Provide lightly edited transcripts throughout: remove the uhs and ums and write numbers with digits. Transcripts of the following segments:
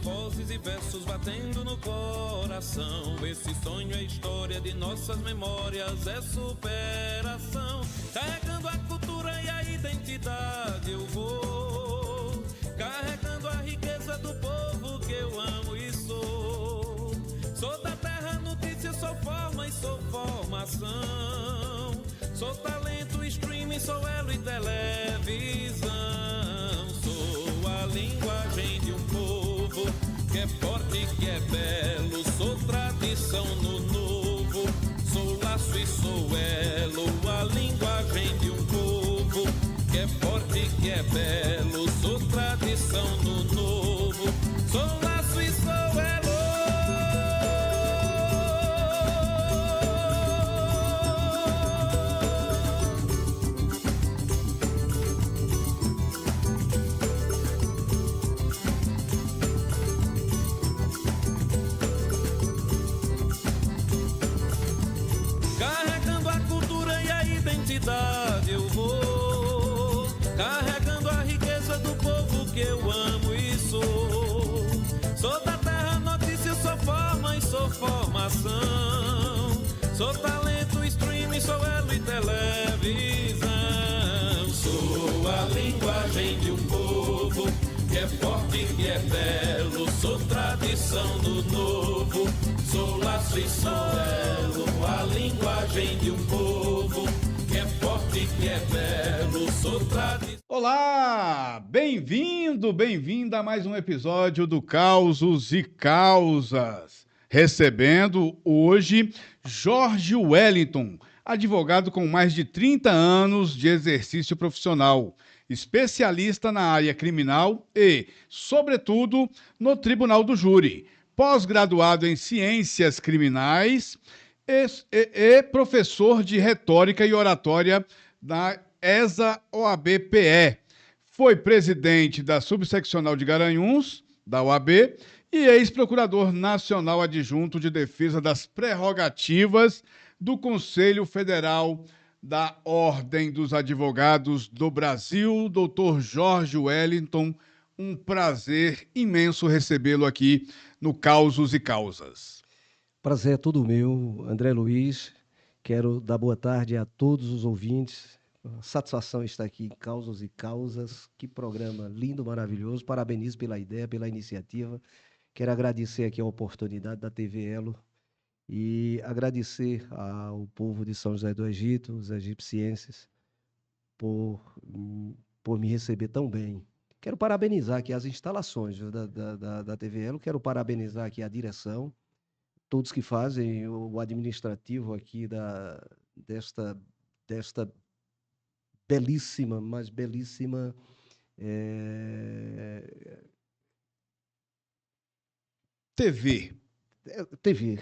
vozes e versos batendo no coração. Esse sonho é história de nossas memórias, é superação. Carregando a cultura e a identidade eu vou, carregando a riqueza do povo que eu amo e sou. Sou da terra, notícia, sou forma e sou formação. Sou talento, streaming, sou elo e televisão. Sou a linguagem de um povo que é forte, que é belo. Sou tradição no novo, sou laço e sou elo. A linguagem de um povo que é forte, que é belo. Sou tradição no novo, sou laço e sou elo. Eu vou carregando a riqueza do povo que eu amo e sou. Sou da terra, notícia, sou forma e sou formação. Sou talento, streaming, sou elo e televisão. Sou a linguagem de um povo que é forte, que é belo. Sou tradição do novo, sou laço e sou elo. A linguagem de um povo que é forte, que é belo, sou tradição. Olá, bem-vindo, bem-vinda a mais um episódio do Causos e Causas. Recebendo hoje Jorge Wellington, advogado com mais de 30 anos de exercício profissional, especialista na área criminal e, sobretudo, no Tribunal do Júri, pós-graduado em Ciências Criminais e professor de retórica e oratória da ESA-OAB-PE. Foi presidente da subseccional de Garanhuns, da OAB, e ex-procurador nacional adjunto de defesa das prerrogativas do Conselho Federal da Ordem dos Advogados do Brasil, doutor Jorge Wellington. Um prazer imenso recebê-lo aqui no Causos e Causas. Prazer é todo meu, André Luiz. Quero dar boa tarde a todos os ouvintes. Satisfação estar aqui em Causos e Causas. Que programa lindo, maravilhoso. Parabenizo pela ideia, pela iniciativa. Quero agradecer aqui a oportunidade da TV Elo e agradecer ao povo de São José do Egito, os egipcienses, por me receber tão bem. Quero parabenizar aqui as instalações da TV Elo. Quero parabenizar aqui a direção, todos que fazem o administrativo aqui desta belíssima, mas belíssima TV. TV.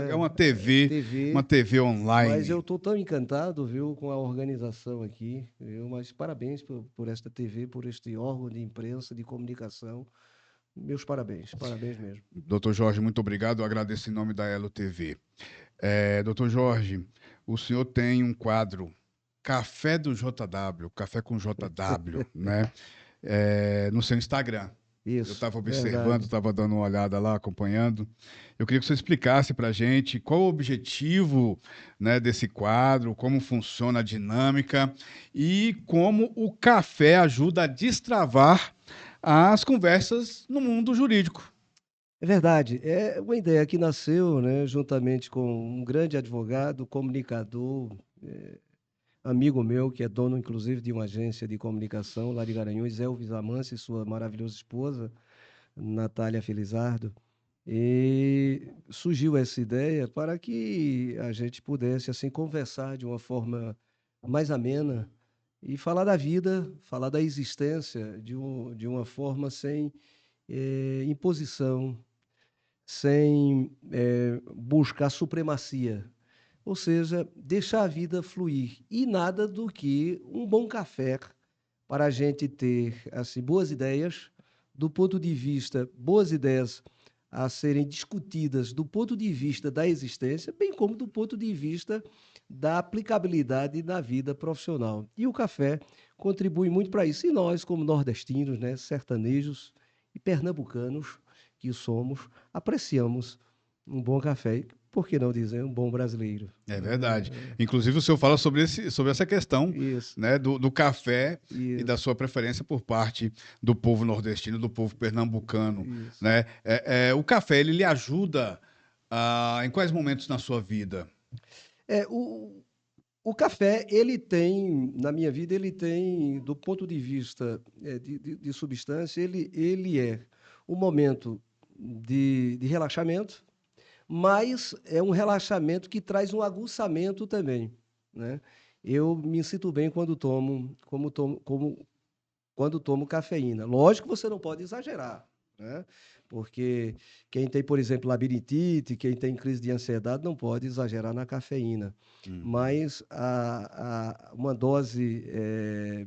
É uma TV, uma TV online. Mas eu estou tão encantado, viu, com a organização aqui, viu? Mas parabéns por esta TV, por este órgão de imprensa, de comunicação. Meus parabéns mesmo. Doutor Jorge, muito obrigado. Eu agradeço em nome da Elo TV. Doutor Jorge, o senhor tem um quadro, Café do JW, Café com JW, né? No seu Instagram. Isso, eu estava observando, estava dando uma olhada lá, acompanhando. Eu queria que você explicasse para a gente qual o objetivo, né, desse quadro, como funciona a dinâmica e como o café ajuda a destravar as conversas no mundo jurídico. É verdade. É uma ideia que nasceu, né, juntamente com um grande advogado, comunicador, amigo meu, que é dono, inclusive, de uma agência de comunicação lá de Garanhuns, Elvis Amâncio e sua maravilhosa esposa, Natália Felizardo. E surgiu essa ideia para que a gente pudesse, assim, conversar de uma forma mais amena e falar da vida, falar da existência de uma forma sem imposição, sem buscar supremacia. Ou seja, deixar a vida fluir. E nada do que um bom café para a gente ter assim, boas ideias, do ponto de vista, boas ideias a serem discutidas do ponto de vista da existência, bem como do ponto de vista da aplicabilidade na vida profissional. E o café contribui muito para isso. E nós, como nordestinos, né, sertanejos e pernambucanos, que somos, apreciamos um bom café. Por que não dizer um bom brasileiro? É verdade. Inclusive, o senhor fala sobre essa questão, Isso, né, do café e da isso, sua preferência por parte do povo nordestino, do povo pernambucano, isso. né? O café, ele lhe ajuda em quais momentos na sua vida? É, o café, ele tem, na minha vida, ele tem, do ponto de vista de substância, ele é um momento de relaxamento, mas é um relaxamento que traz um aguçamento também, né? Eu me sinto bem quando tomo cafeína. Lógico que você não pode exagerar, né? Porque quem tem, por exemplo, labirintite, quem tem crise de ansiedade, não pode exagerar na cafeína. Uhum. Mas uma dose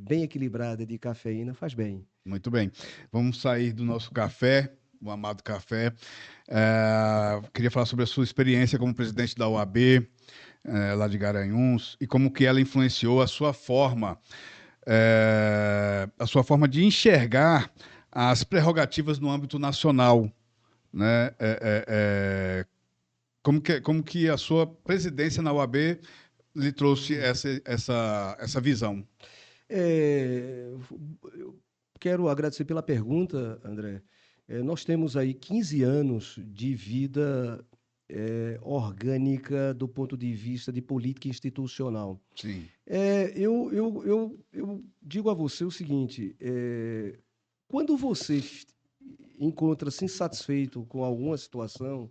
bem equilibrada de cafeína faz bem. Muito bem. Vamos sair do nosso café, o amado café. Queria falar sobre a sua experiência como presidente da OAB, lá de Garanhuns, e como que ela influenciou a sua forma de enxergar as prerrogativas no âmbito nacional, né? Como que a sua presidência na OAB lhe trouxe essa visão? Eu quero agradecer pela pergunta, André. Nós temos aí 15 anos de vida orgânica do ponto de vista de política institucional. Sim. Eu digo a você o seguinte: quando você encontra-se insatisfeito com alguma situação,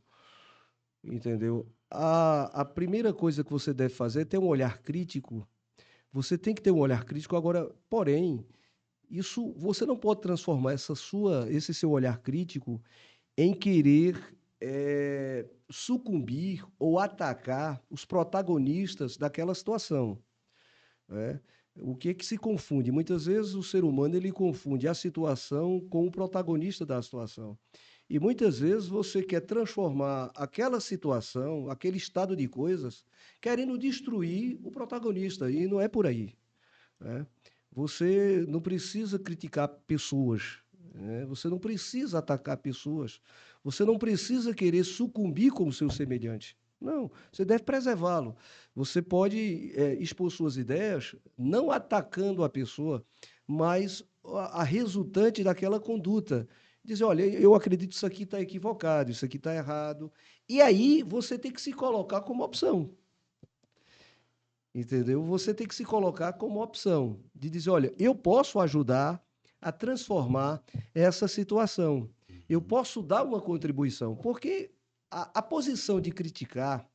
entendeu? A primeira coisa que você deve fazer é ter um olhar crítico. Você tem que ter um olhar crítico. Agora, porém, isso você não pode transformar esse seu olhar crítico em querer sucumbir ou atacar os protagonistas daquela situação, né? O que é que se confunde? Muitas vezes o ser humano ele confunde a situação com o protagonista da situação. E muitas vezes você quer transformar aquela situação, aquele estado de coisas, querendo destruir o protagonista, e não é por aí, né? Você não precisa criticar pessoas, né? Você não precisa atacar pessoas, você não precisa querer sucumbir como seu semelhante. Não, você deve preservá-lo. Você pode expor suas ideias, não atacando a pessoa, mas a resultante daquela conduta. Dizer, olha, eu acredito que isso aqui está equivocado, isso aqui está errado. E aí você tem que se colocar como opção. Entendeu? Você tem que se colocar como opção de dizer, olha, eu posso ajudar a transformar essa situação. Eu posso dar uma contribuição, porque a posição de criticar,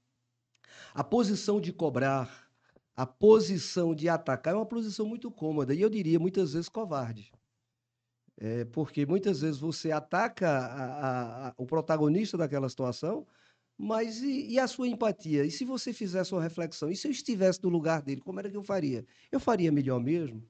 a posição de cobrar, a posição de atacar é uma posição muito cômoda e eu diria muitas vezes covarde. Porque muitas vezes você ataca o protagonista daquela situação, mas e a sua empatia? E se você fizesse uma reflexão? E se eu estivesse no lugar dele, como era que eu faria? Eu faria melhor mesmo?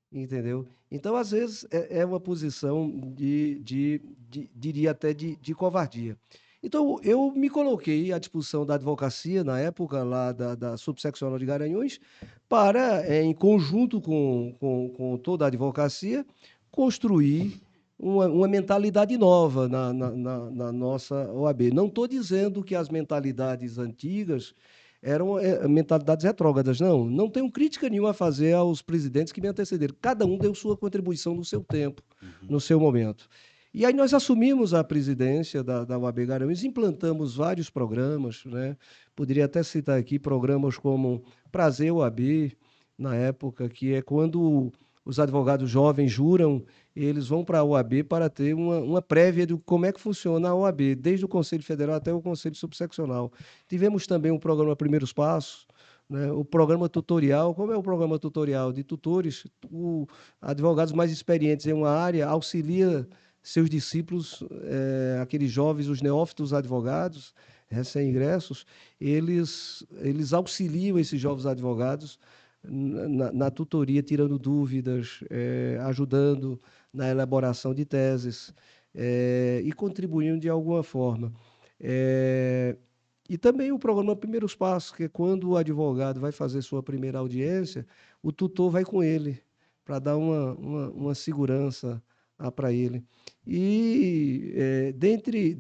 Entendeu? Então, às vezes, é uma posição diria até de covardia. Então, eu me coloquei à disposição da advocacia, na época, lá da subseccional de Garanhuns, para, em conjunto com toda a advocacia, construir uma mentalidade nova na nossa OAB. Não estou dizendo que as mentalidades antigas eram mentalidades retrógradas, não. Não tenho crítica nenhuma a fazer aos presidentes que me antecederam. Cada um deu sua contribuição no seu tempo, no seu momento. E aí nós assumimos a presidência da OAB Garanhuns, implantamos vários programas, né? Poderia até citar aqui programas como Prazer OAB, na época, que é quando os advogados jovens juram, eles vão para a OAB para ter uma prévia de como é que funciona a OAB, desde o Conselho Federal até o Conselho Subseccional. Tivemos também um programa Primeiros Passos, né? O programa tutorial. Como é o programa tutorial? De tutores, advogados mais experientes em uma área auxilia seus discípulos, aqueles jovens, os neófitos advogados, recém-ingressos, eles auxiliam esses jovens advogados na tutoria, tirando dúvidas, ajudando na elaboração de teses e contribuindo de alguma forma. E também o programa Primeiros Passos, que é quando o advogado vai fazer sua primeira audiência, o tutor vai com ele, para dar uma segurança para ele. e dentre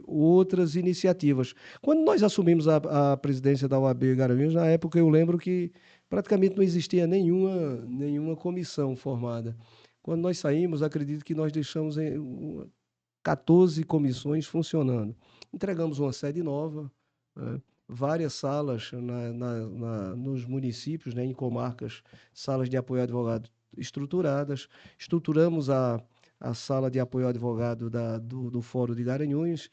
outras iniciativas. Quando nós assumimos a presidência da OAB Garanhuns, na época eu lembro que praticamente não existia nenhuma comissão formada. Quando nós saímos, acredito que nós deixamos 14 comissões funcionando. Entregamos uma sede nova, né, várias salas nos municípios, né, em comarcas, salas de apoio ao advogado estruturamos a sala de apoio ao advogado do Fórum de Garanhuns,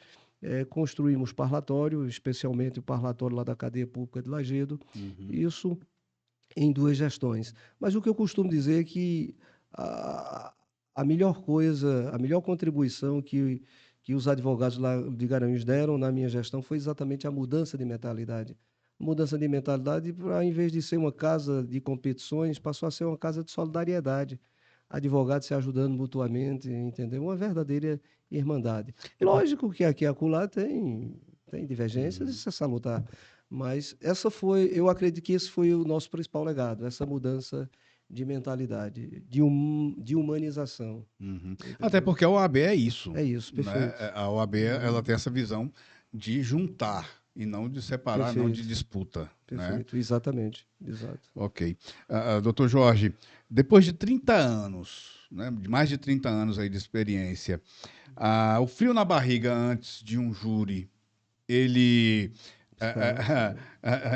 construímos parlatório, especialmente o parlatório lá da cadeia pública de Lagedo, isso em 2 gestões. Mas o que eu costumo dizer é que a melhor coisa, a melhor contribuição que os advogados lá de Garanhuns deram na minha gestão foi exatamente a mudança de mentalidade. Mudança de mentalidade para, em vez de ser uma casa de competições, passou a ser uma casa de solidariedade. Advogados se ajudando mutuamente, entendeu? Uma verdadeira irmandade. Lógico que aqui e acolá tem divergências, isso é salutar. Mas eu acredito que esse foi o nosso principal legado, essa mudança de mentalidade, de humanização. Até porque a OAB é isso. É isso, perfeito. Né? A OAB ela tem essa visão de juntar e não de separar, Perfeito. não de disputa. Perfeito, né? Exatamente. Exato. Ok. Doutor Jorge, depois de 30 anos, né, de mais de 30 anos aí de experiência, o frio na barriga antes de um júri, ele...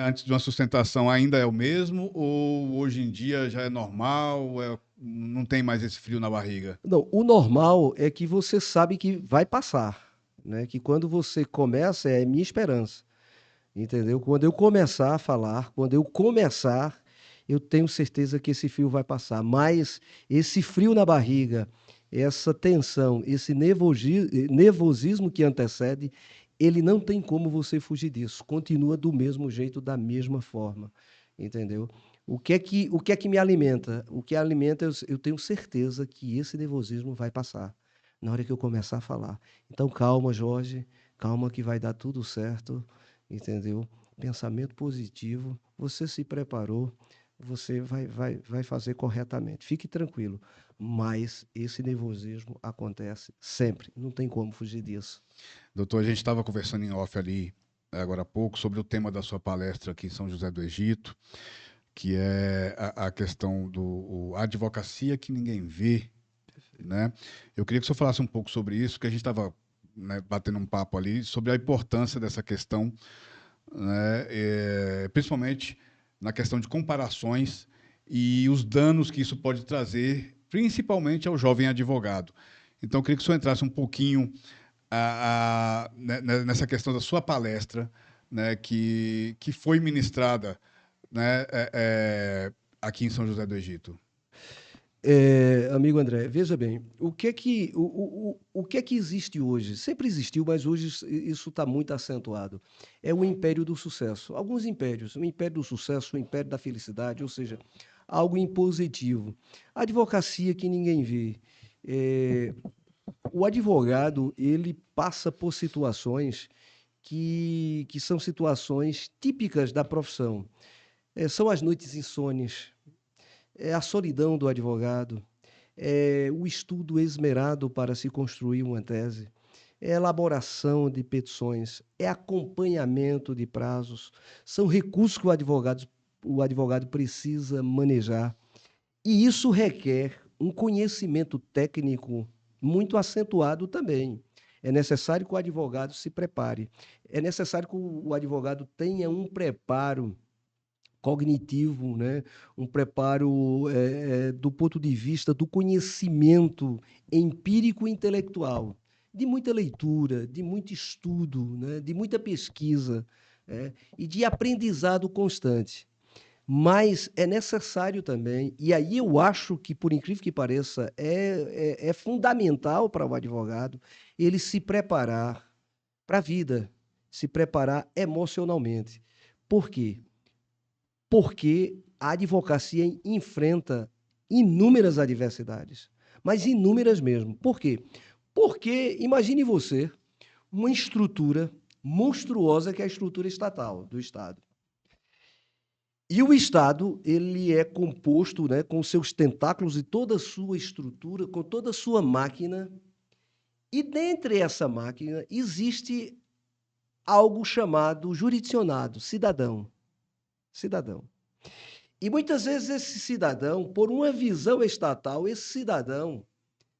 antes de uma sustentação ainda é o mesmo ou hoje em dia já é normal, não tem mais esse frio na barriga? Não, o normal é que você sabe que vai passar, né? Que quando você começa, é minha esperança, entendeu? Quando eu começar a falar, eu tenho certeza que esse frio vai passar, mas esse frio na barriga, essa tensão, esse nervosismo que antecede, ele não tem como você fugir disso. Continua do mesmo jeito, da mesma forma, entendeu? O que é que me alimenta? O que alimenta, eu tenho certeza que esse nervosismo vai passar na hora que eu começar a falar. Então, calma, Jorge, calma que vai dar tudo certo, entendeu? Pensamento positivo, você se preparou, você vai fazer corretamente. Fique tranquilo, mas esse nervosismo acontece sempre, não tem como fugir disso. Doutor, a gente estava conversando em off ali, agora há pouco, sobre o tema da sua palestra aqui em São José do Egito, que é a questão da advocacia que ninguém vê, né? Eu queria que o senhor falasse um pouco sobre isso, que a gente estava, né, batendo um papo ali sobre a importância dessa questão, né, principalmente na questão de comparações e os danos que isso pode trazer, principalmente ao jovem advogado. Então, eu queria que o senhor entrasse um pouquinho nessa questão da sua palestra, né, que foi ministrada, né, aqui em São José do Egito. Amigo André, veja bem, o que é que existe hoje? Sempre existiu, mas hoje isso está muito acentuado. É o império do sucesso. Alguns impérios, o império do sucesso, o império da felicidade, ou seja, algo impositivo. A advocacia que ninguém vê. O advogado, ele passa por situações que são situações típicas da profissão. São as noites insônias, é a solidão do advogado, é o estudo esmerado para se construir uma tese, é elaboração de petições, é acompanhamento de prazos, são recursos que o advogado precisa manejar. E isso requer um conhecimento técnico muito acentuado também. É necessário que o advogado se prepare, é necessário que o advogado tenha um preparo cognitivo, né? Um preparo do ponto de vista do conhecimento empírico e intelectual, de muita leitura, de muito estudo, né? De muita pesquisa, e de aprendizado constante. Mas é necessário também, e aí eu acho que, por incrível que pareça, é fundamental para o advogado ele se preparar para a vida, se preparar emocionalmente. Por quê? Porque a advocacia enfrenta inúmeras adversidades, mas inúmeras mesmo. Por quê? Porque, imagine você, uma estrutura monstruosa que é a estrutura estatal do Estado. E o Estado, ele é composto, né, com seus tentáculos e toda a sua estrutura, com toda a sua máquina, e dentre essa máquina existe algo chamado jurisdicionado, cidadão. Cidadão. E muitas vezes esse cidadão, por uma visão estatal,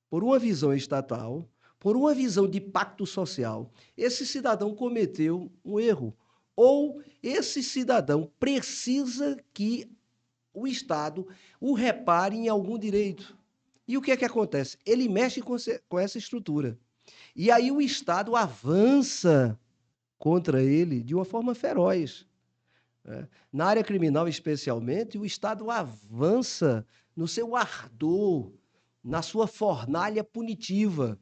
por uma visão estatal, por uma visão de pacto social, esse cidadão cometeu um erro. Ou esse cidadão precisa que o Estado o repare em algum direito. E o que é que acontece? Ele mexe com essa estrutura. E aí o Estado avança contra ele de uma forma feroz. Né? Na área criminal, especialmente, o Estado avança no seu ardor, na sua fornalha punitiva,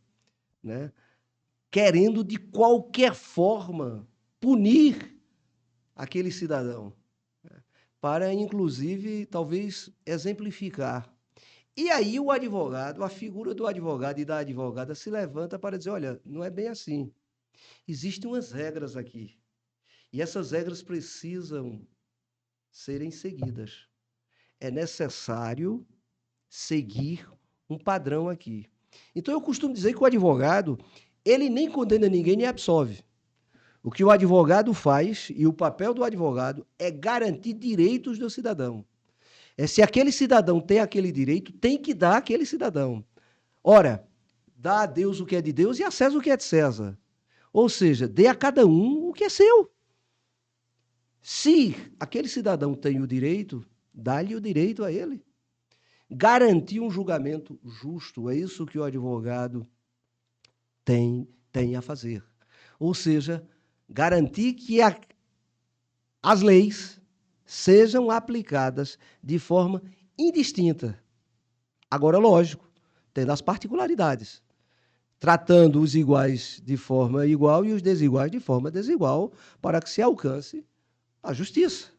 né? Querendo, de qualquer forma, punir aquele cidadão, né? Para, inclusive, talvez exemplificar. E aí o advogado, a figura do advogado e da advogada se levanta para dizer, olha, não é bem assim. Existem umas regras aqui. E essas regras precisam serem seguidas. É necessário seguir um padrão aqui. Então, eu costumo dizer que o advogado, ele nem condena ninguém, nem absolve. O que o advogado faz, e o papel do advogado, é garantir direitos do cidadão. É se aquele cidadão tem aquele direito, tem que dar àquele cidadão. Ora, dá a Deus o que é de Deus e a César o que é de César. Ou seja, dê a cada um o que é seu. Se aquele cidadão tem o direito, dá-lhe o direito a ele. Garantir um julgamento justo, é isso que o advogado tem a fazer. Ou seja, garantir que as leis sejam aplicadas de forma indistinta. Agora, lógico, tendo as particularidades, tratando os iguais de forma igual e os desiguais de forma desigual, para que se alcance a justiça.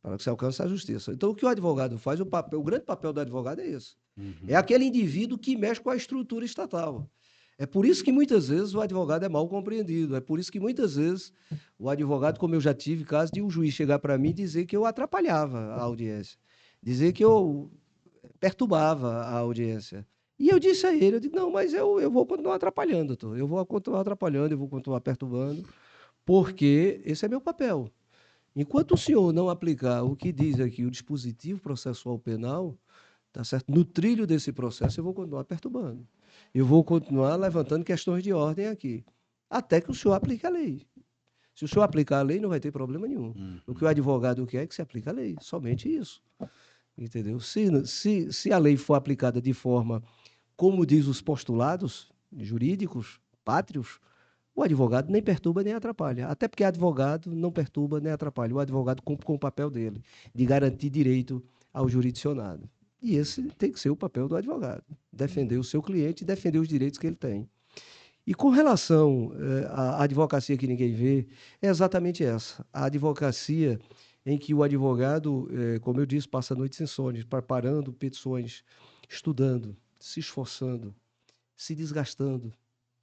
Para que se alcance a justiça. Então, o que o advogado faz, o grande papel do advogado é esse. É aquele indivíduo que mexe com a estrutura estatal. É por isso que muitas vezes o advogado é mal compreendido. É por isso que muitas vezes o advogado, como eu já tive caso de um juiz chegar para mim e dizer que eu atrapalhava a audiência, dizer que eu perturbava a audiência. E eu disse a ele, eu disse, não, mas eu vou continuar atrapalhando, doutor. Eu vou continuar atrapalhando, eu vou continuar perturbando, porque esse é meu papel. Enquanto o senhor não aplicar o que diz aqui o dispositivo processual penal, tá certo? No trilho desse processo, eu vou continuar perturbando. Eu vou continuar levantando questões de ordem aqui, até que o senhor aplique a lei. Se o senhor aplicar a lei, não vai ter problema nenhum. O que o advogado quer é que se aplique a lei, somente isso. Entendeu? Se a lei for aplicada de forma, como diz os postulados jurídicos, pátrios, o advogado nem perturba nem atrapalha. Até porque advogado não perturba nem atrapalha. O advogado cumpre com o papel dele, de garantir direito ao jurisdicionado. E esse tem que ser o papel do advogado, defender o seu cliente e defender os direitos que ele tem. E com relação à advocacia que ninguém vê, é exatamente essa. A advocacia em que o advogado, como eu disse, passa noites insônias, preparando petições, estudando, se esforçando, se desgastando,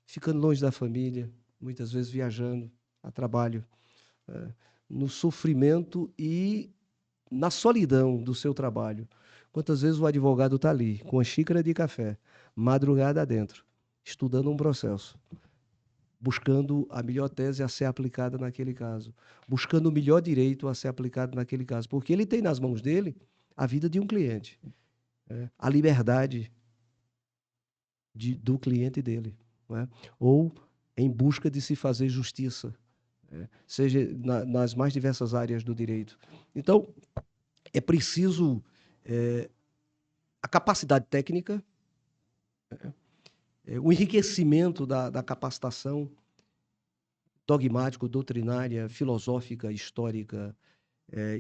ficando longe da família, muitas vezes viajando a trabalho, no sofrimento e na solidão do seu trabalho. Quantas vezes o advogado está ali, com a xícara de café, madrugada adentro, estudando um processo, buscando a melhor tese a ser aplicada naquele caso, buscando o melhor direito a ser aplicado naquele caso, porque ele tem nas mãos dele a vida de um cliente, a liberdade do cliente dele, ou em busca de se fazer justiça, seja nas mais diversas áreas do direito. Então, é preciso a capacidade técnica, o enriquecimento da capacitação dogmático, doutrinária, filosófica, histórica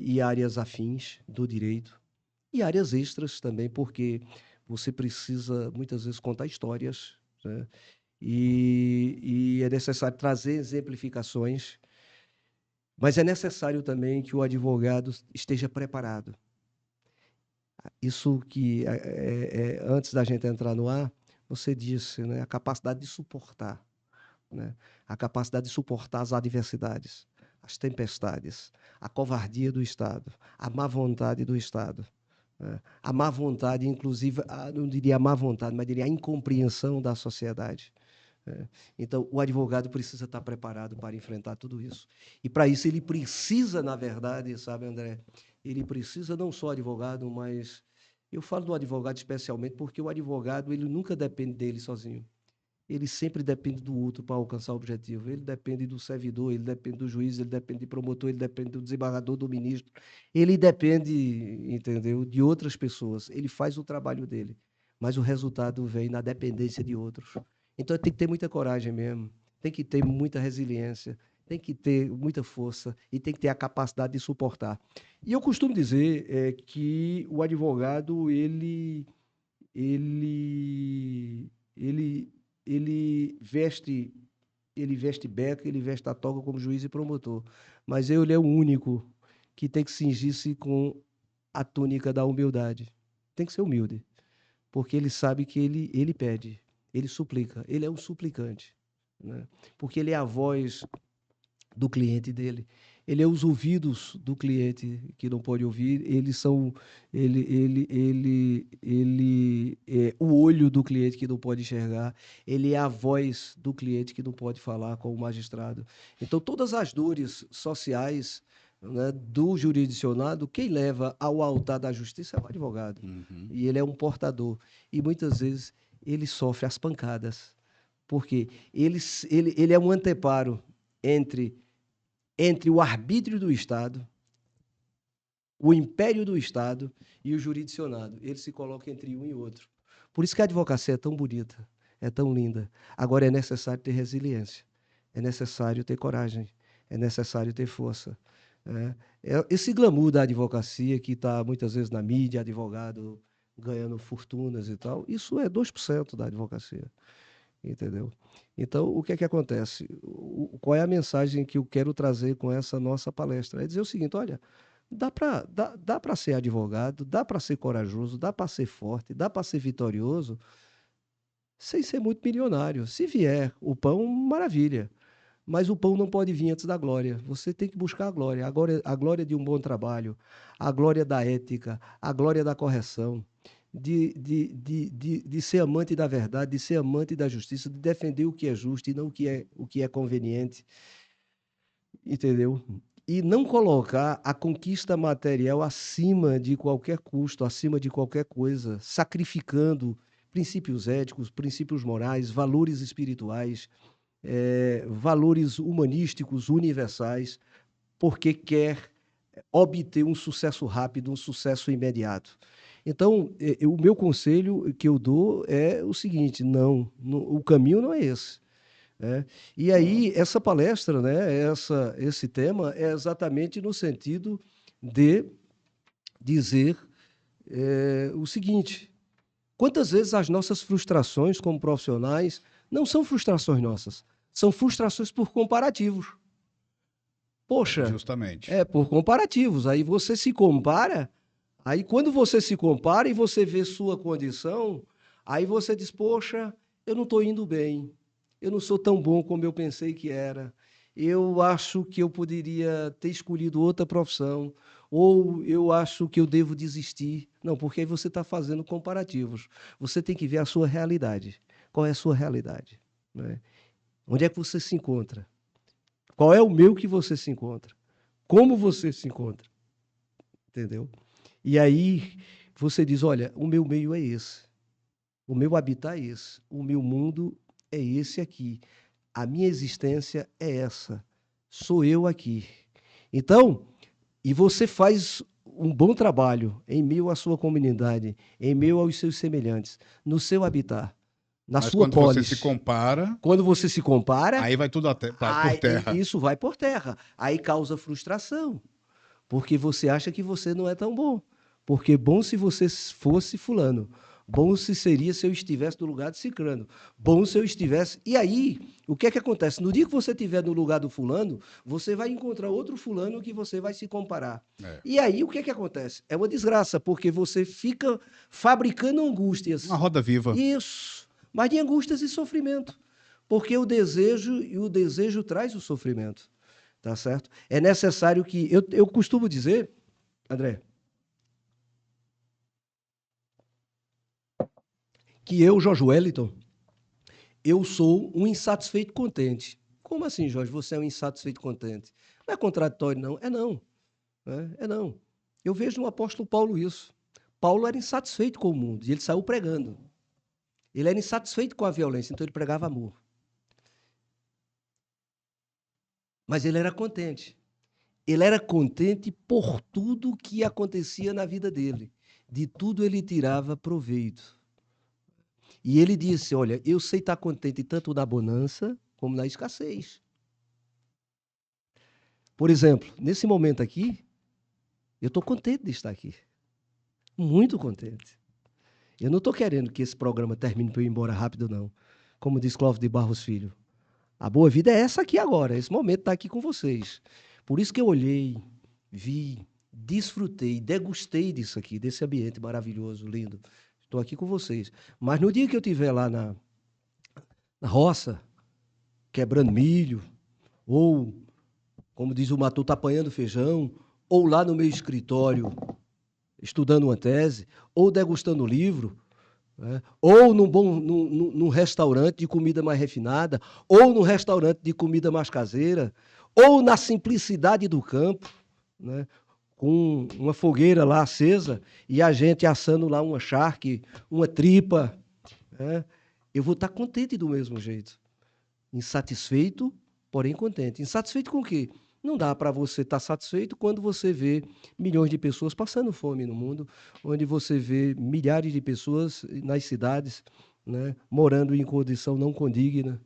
e áreas afins do direito, e áreas extras também, porque você precisa, muitas vezes, contar histórias, né? E é necessário trazer exemplificações, mas é necessário também que o advogado esteja preparado. Isso que, antes da gente entrar no ar, você disse, né, a capacidade de suportar, né? A capacidade de suportar as adversidades, as tempestades, a covardia do Estado, a má vontade do Estado, né? A má vontade, inclusive, não diria a má vontade, mas diria a incompreensão da sociedade. Então, o advogado precisa estar preparado para enfrentar tudo isso. E, para isso, ele precisa, na verdade, sabe, André, ele precisa não só advogado, mas eu falo do advogado especialmente porque o advogado ele nunca depende dele sozinho. Ele sempre depende do outro para alcançar o objetivo. Ele depende do servidor, ele depende do juiz, ele depende do promotor, ele depende do desembargador, do ministro. Ele depende, entendeu, de outras pessoas. Ele faz o trabalho dele, mas o resultado vem na dependência de outros. Então, tem que ter muita coragem mesmo, tem que ter muita resiliência, tem que ter muita força e tem que ter a capacidade de suportar. E eu costumo dizer que o advogado, ele veste beca, ele veste a toga como juiz e promotor, mas ele é o único que tem que cingir-se com a túnica da humildade. Tem que ser humilde, porque ele sabe que ele pede, ele suplica, ele é um suplicante, né? Porque ele é a voz do cliente dele. Ele é os ouvidos do cliente que não pode ouvir, ele é o olho do cliente que não pode enxergar, ele é a voz do cliente que não pode falar com o magistrado. Então, todas as dores sociais, né, do jurisdicionado, quem leva ao altar da justiça é o advogado. Uhum. E ele é um portador. E muitas vezes ele sofre as pancadas, porque ele é um anteparo entre o arbítrio do Estado, o império do Estado e o jurisdicionado. Ele se coloca entre um e outro. Por isso que a advocacia é tão bonita, é tão linda. Agora, é necessário ter resiliência, é necessário ter coragem, é necessário ter força. Esse glamour da advocacia, que está muitas vezes na mídia, advogado ganhando fortunas e tal, isso é 2% da advocacia. Entendeu? Então, o que é que acontece? Qual é a mensagem que eu quero trazer com essa nossa palestra? É dizer o seguinte: olha, dá para ser advogado, dá para ser corajoso, dá para ser forte, dá para ser vitorioso, sem ser muito milionário. Se vier o pão, maravilha. Mas o pão não pode vir antes da glória. Você tem que buscar a glória de um bom trabalho, a glória da ética, a glória da correção, de ser amante da verdade, de ser amante da justiça, de defender o que é justo e não o que é conveniente, entendeu? E não colocar a conquista material acima de qualquer custo, acima de qualquer coisa, sacrificando princípios éticos, princípios morais, valores espirituais, valores humanísticos universais, porque quer obter um sucesso rápido, um sucesso imediato. Então, o meu conselho que eu dou é o seguinte: o caminho não é esse. Né? E aí, essa palestra, né, esse tema é exatamente no sentido de dizer o seguinte: quantas vezes as nossas frustrações como profissionais não são frustrações nossas, são frustrações por comparativos. Poxa, justamente. Por comparativos. Aí você se compara. Aí, quando você se compara e você vê sua condição, aí você diz: poxa, eu não estou indo bem, eu não sou tão bom como eu pensei que era, eu acho que eu poderia ter escolhido outra profissão, ou eu acho que eu devo desistir. Não, porque aí você está fazendo comparativos. Você tem que ver a sua realidade. Qual é a sua realidade? Né? Onde é que você se encontra? Qual é o meio que você se encontra? Como você se encontra? Entendeu? E aí você diz: olha, o meu meio é esse, o meu habitat é esse, o meu mundo é esse aqui, a minha existência é essa, sou eu aqui. Então, e você faz um bom trabalho em meio à sua comunidade, em meio aos seus semelhantes, no seu habitat, na sua quando polis. você se compara... Quando você se compara... Aí vai tudo por terra. Isso vai por terra. Aí causa frustração. Porque você acha que você não é tão bom. Porque bom se você fosse fulano. Bom se seria se eu estivesse no lugar de cicrano. Bom se eu estivesse... E aí, o que é que acontece? No dia que você estiver no lugar do fulano, você vai encontrar outro fulano que você vai se comparar. E aí, o que é que acontece? É uma desgraça, porque você fica fabricando angústias. Uma roda viva. Isso. Mas de angústias e sofrimento. Porque o desejo traz o sofrimento. tá certo? É necessário que... Eu costumo dizer, André, que eu, Jorge Wellington, eu sou um insatisfeito contente. Como assim, Jorge? Você é um insatisfeito contente? Não é contraditório, não. É não. Né? É não. Eu vejo no apóstolo Paulo isso. Paulo era insatisfeito com o mundo e ele saiu pregando. Ele era insatisfeito com a violência, então ele pregava amor. Mas ele era contente. Ele era contente por tudo que acontecia na vida dele. De tudo ele tirava proveito. E ele disse, olha, eu sei estar contente tanto na bonança como na escassez. Por exemplo, nesse momento aqui, eu estou contente de estar aqui. Muito contente. Eu não estou querendo que esse programa termine para eu ir embora rápido, não. Como diz Clóvis de Barros Filho. A boa vida é essa aqui agora, esse momento está aqui com vocês. Por isso que eu olhei, vi, desfrutei, degustei disso aqui, desse ambiente maravilhoso, lindo. Estou aqui com vocês. Mas no dia que eu estiver lá na roça, quebrando milho, ou, como diz o Matuto, apanhando feijão, ou lá no meu escritório, estudando uma tese, ou degustando um livro, né? Ou num restaurante de comida mais refinada, ou num restaurante de comida mais caseira, ou na simplicidade do campo, né? Com uma fogueira lá acesa e a gente assando lá uma charque, uma tripa, né? Eu vou estar contente do mesmo jeito. Insatisfeito, porém contente. Insatisfeito com o quê? Não dá para você estar satisfeito quando você vê milhões de pessoas passando fome no mundo, onde você vê milhares de pessoas nas cidades, né, morando em condição não condigna,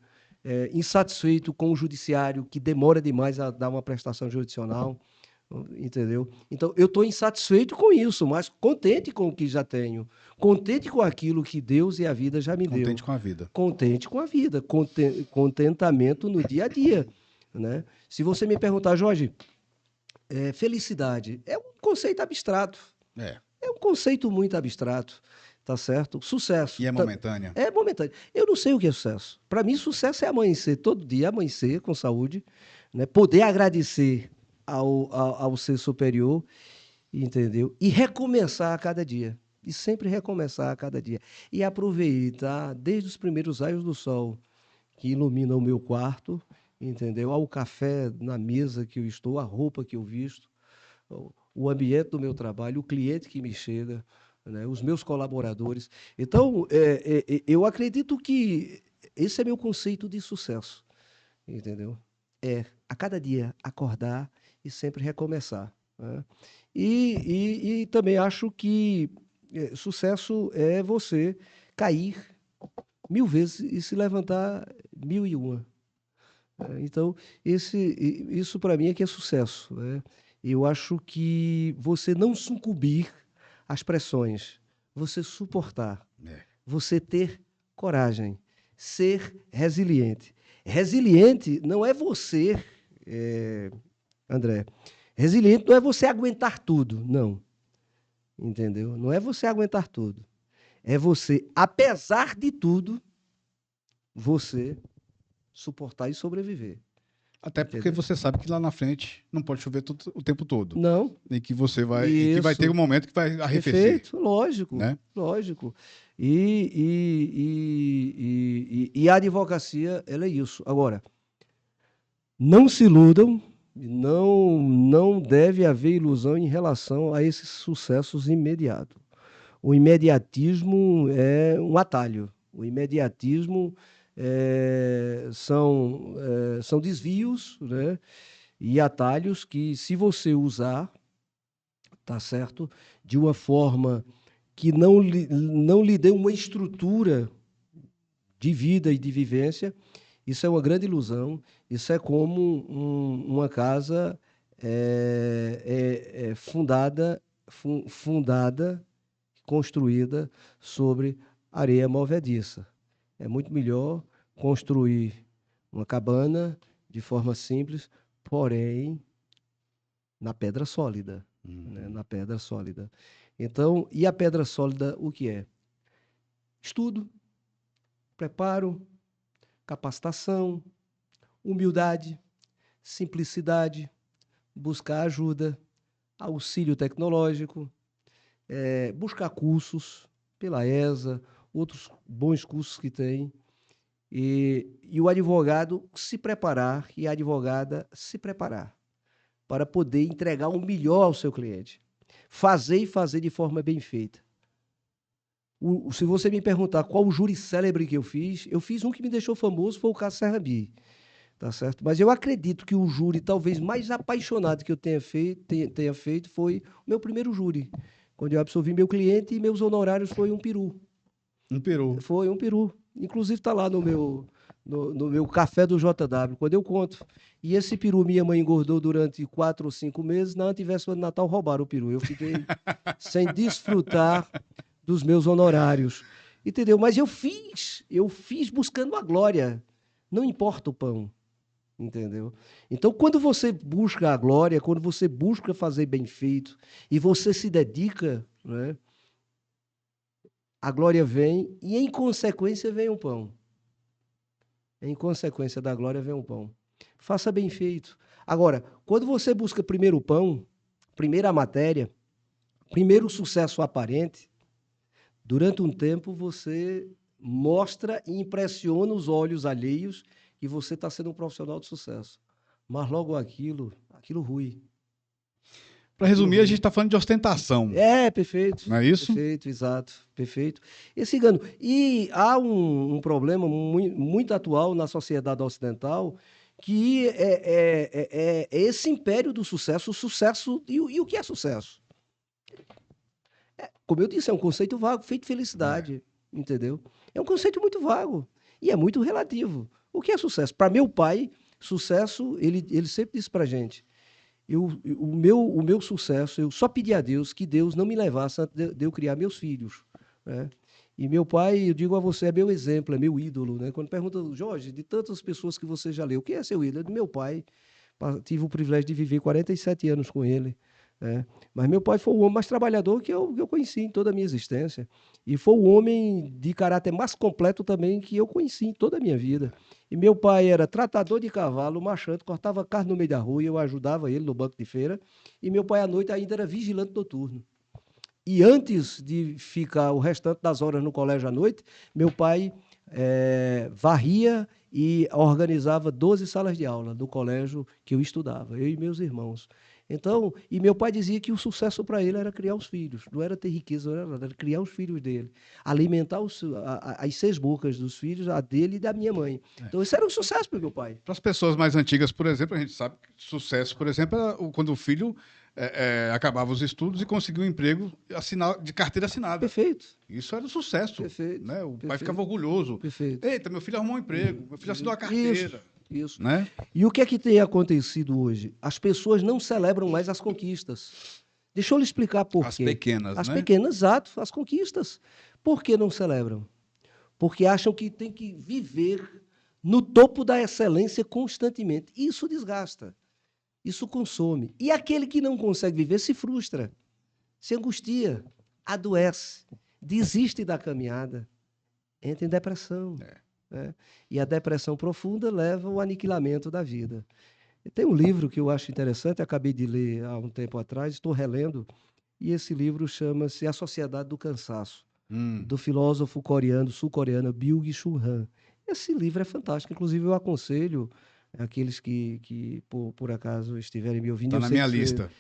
insatisfeito com o judiciário, que demora demais a dar uma prestação jurisdicional, entendeu? Então, eu estou insatisfeito com isso, mas contente com o que já tenho, contente com aquilo que Deus e a vida já me deu. Contente com a vida. Contente com a vida, contentamento no dia a dia, né? Se você me perguntar, Jorge, felicidade é um conceito abstrato. É um conceito muito abstrato, tá certo? Sucesso. E é momentânea. É momentâneo. Eu não sei o que é sucesso. Para mim, sucesso é amanhecer todo dia, amanhecer com saúde, né? Poder agradecer ao ser superior, entendeu? E recomeçar a cada dia. E sempre recomeçar a cada dia. E aproveitar desde os primeiros raios do sol que iluminam o meu quarto, entendeu? Ao café na mesa que eu estou, a roupa que eu visto, o ambiente do meu trabalho, o cliente que me chega, né? Os meus colaboradores. Então, eu acredito que esse é meu conceito de sucesso, entendeu? A cada dia acordar e sempre recomeçar, né? E também acho que sucesso é você cair 1000 vezes e se levantar 1001. Então, isso para mim é que é sucesso, né? Eu acho que você não sucumbir às pressões, você suportar, você ter coragem, ser resiliente. Resiliente não é você, André, resiliente não é você aguentar tudo, não. Entendeu? Não é você aguentar tudo. É você, apesar de tudo, você suportar e sobreviver. Até porque você sabe que lá na frente não pode chover o tempo todo. Não. E que você vai. E que vai ter um momento que vai arrefecer. Perfeito, lógico. Né? Lógico. E a advocacia, ela é isso. Agora, não se iludam, não deve haver ilusão em relação a esses sucessos imediatos. O imediatismo é um atalho. O imediatismo são desvios, né, e atalhos que, se você usar, tá certo, de uma forma que não lhe dê uma estrutura de vida e de vivência, isso é uma grande ilusão. Isso é como uma casa fundada, construída sobre areia movediça. É muito melhor construir uma cabana de forma simples, porém na pedra sólida, né? Na pedra sólida. Então, e a pedra sólida o que é? Estudo, preparo, capacitação, humildade, simplicidade, buscar ajuda, auxílio tecnológico, buscar cursos pela ESA, outros bons cursos que tem, e o advogado se preparar e a advogada se preparar para poder entregar o melhor ao seu cliente. Fazer e fazer de forma bem feita. Se você me perguntar qual o júri célebre que eu fiz um que me deixou famoso, foi o caso Serrambi, tá certo? Mas eu acredito que o júri talvez mais apaixonado que eu tenha feito foi o meu primeiro júri, quando eu absolvi meu cliente e meus honorários foi um peru. Um peru. Foi um peru. Inclusive está lá no meu café do JW, quando eu conto. E esse peru minha mãe engordou durante 4 ou 5 meses, na antivéspera de Natal roubaram o peru. Eu fiquei sem desfrutar dos meus honorários. Entendeu? Mas eu fiz buscando a glória. Não importa o pão. Entendeu? Então, quando você busca a glória, quando você busca fazer bem feito e você se dedica, né, a glória vem e, em consequência, vem o pão. Em consequência da glória, vem o pão. Faça bem feito. Agora, quando você busca primeiro o pão, primeiro a matéria, primeiro o sucesso aparente, durante um tempo você mostra e impressiona os olhos alheios que você está sendo um profissional de sucesso. Mas logo aquilo rui. Para resumir, a gente está falando de ostentação. Perfeito. Não é isso? Perfeito, exato. Perfeito. Esse engano. E há um problema muito atual na sociedade ocidental, que é esse império do sucesso, o sucesso. E o que é sucesso? Como eu disse, é um conceito vago, feito felicidade. Entendeu? É um conceito muito vago. E é muito relativo. O que é sucesso? Para meu pai, sucesso, ele sempre disse para a gente. O meu sucesso, eu só pedi a Deus que Deus não me levasse antes de eu criar meus filhos, né? E meu pai, eu digo a você, é meu exemplo, é meu ídolo, né? Quando pergunta, Jorge, de tantas pessoas que você já leu, quem é seu ídolo? É do meu pai. Tive o privilégio de viver 47 anos com ele, né? Mas meu pai foi o homem mais trabalhador que eu conheci em toda a minha existência. E foi o homem de caráter mais completo também que eu conheci em toda a minha vida. E meu pai era tratador de cavalo, marchante, cortava carne no meio da rua e eu ajudava ele no banco de feira. E meu pai, à noite, ainda era vigilante noturno. E antes de ficar o restante das horas no colégio à noite, meu pai varria e organizava 12 salas de aula do colégio que eu estudava, eu e meus irmãos. Então, e meu pai dizia que o sucesso para ele era criar os filhos, não era ter riqueza, era criar os filhos dele, alimentar as 6 bocas dos filhos, a dele e da minha mãe. Então, isso era um sucesso para meu pai. Para as pessoas mais antigas, por exemplo, a gente sabe que sucesso, por exemplo, era quando o filho acabava os estudos e conseguiu um emprego de carteira assinada. Perfeito. Isso era um sucesso. Perfeito. Né? O Perfeito. pai ficava orgulhoso. Perfeito. Eita, meu filho arrumou um emprego, meu filho assinou a carteira. Isso. Né? E o que é que tem acontecido hoje? As pessoas não celebram mais as conquistas. Deixa eu lhe explicar por quê. As pequenas, As né? pequenas, exato, as conquistas. Por que não celebram? Porque acham que tem que viver no topo da excelência constantemente. Isso desgasta. Isso consome. E aquele que não consegue viver se frustra, se angustia, adoece, desiste da caminhada, entra em depressão. Né? E a depressão profunda leva ao aniquilamento da vida. Tem um livro que eu acho interessante, acabei de ler há um tempo atrás, estou relendo, e esse livro chama-se A Sociedade do Cansaço, do filósofo sul-coreano Byung-Chul Han. Esse livro é fantástico, inclusive eu aconselho aqueles que por acaso estiverem me ouvindo. Está na minha lista.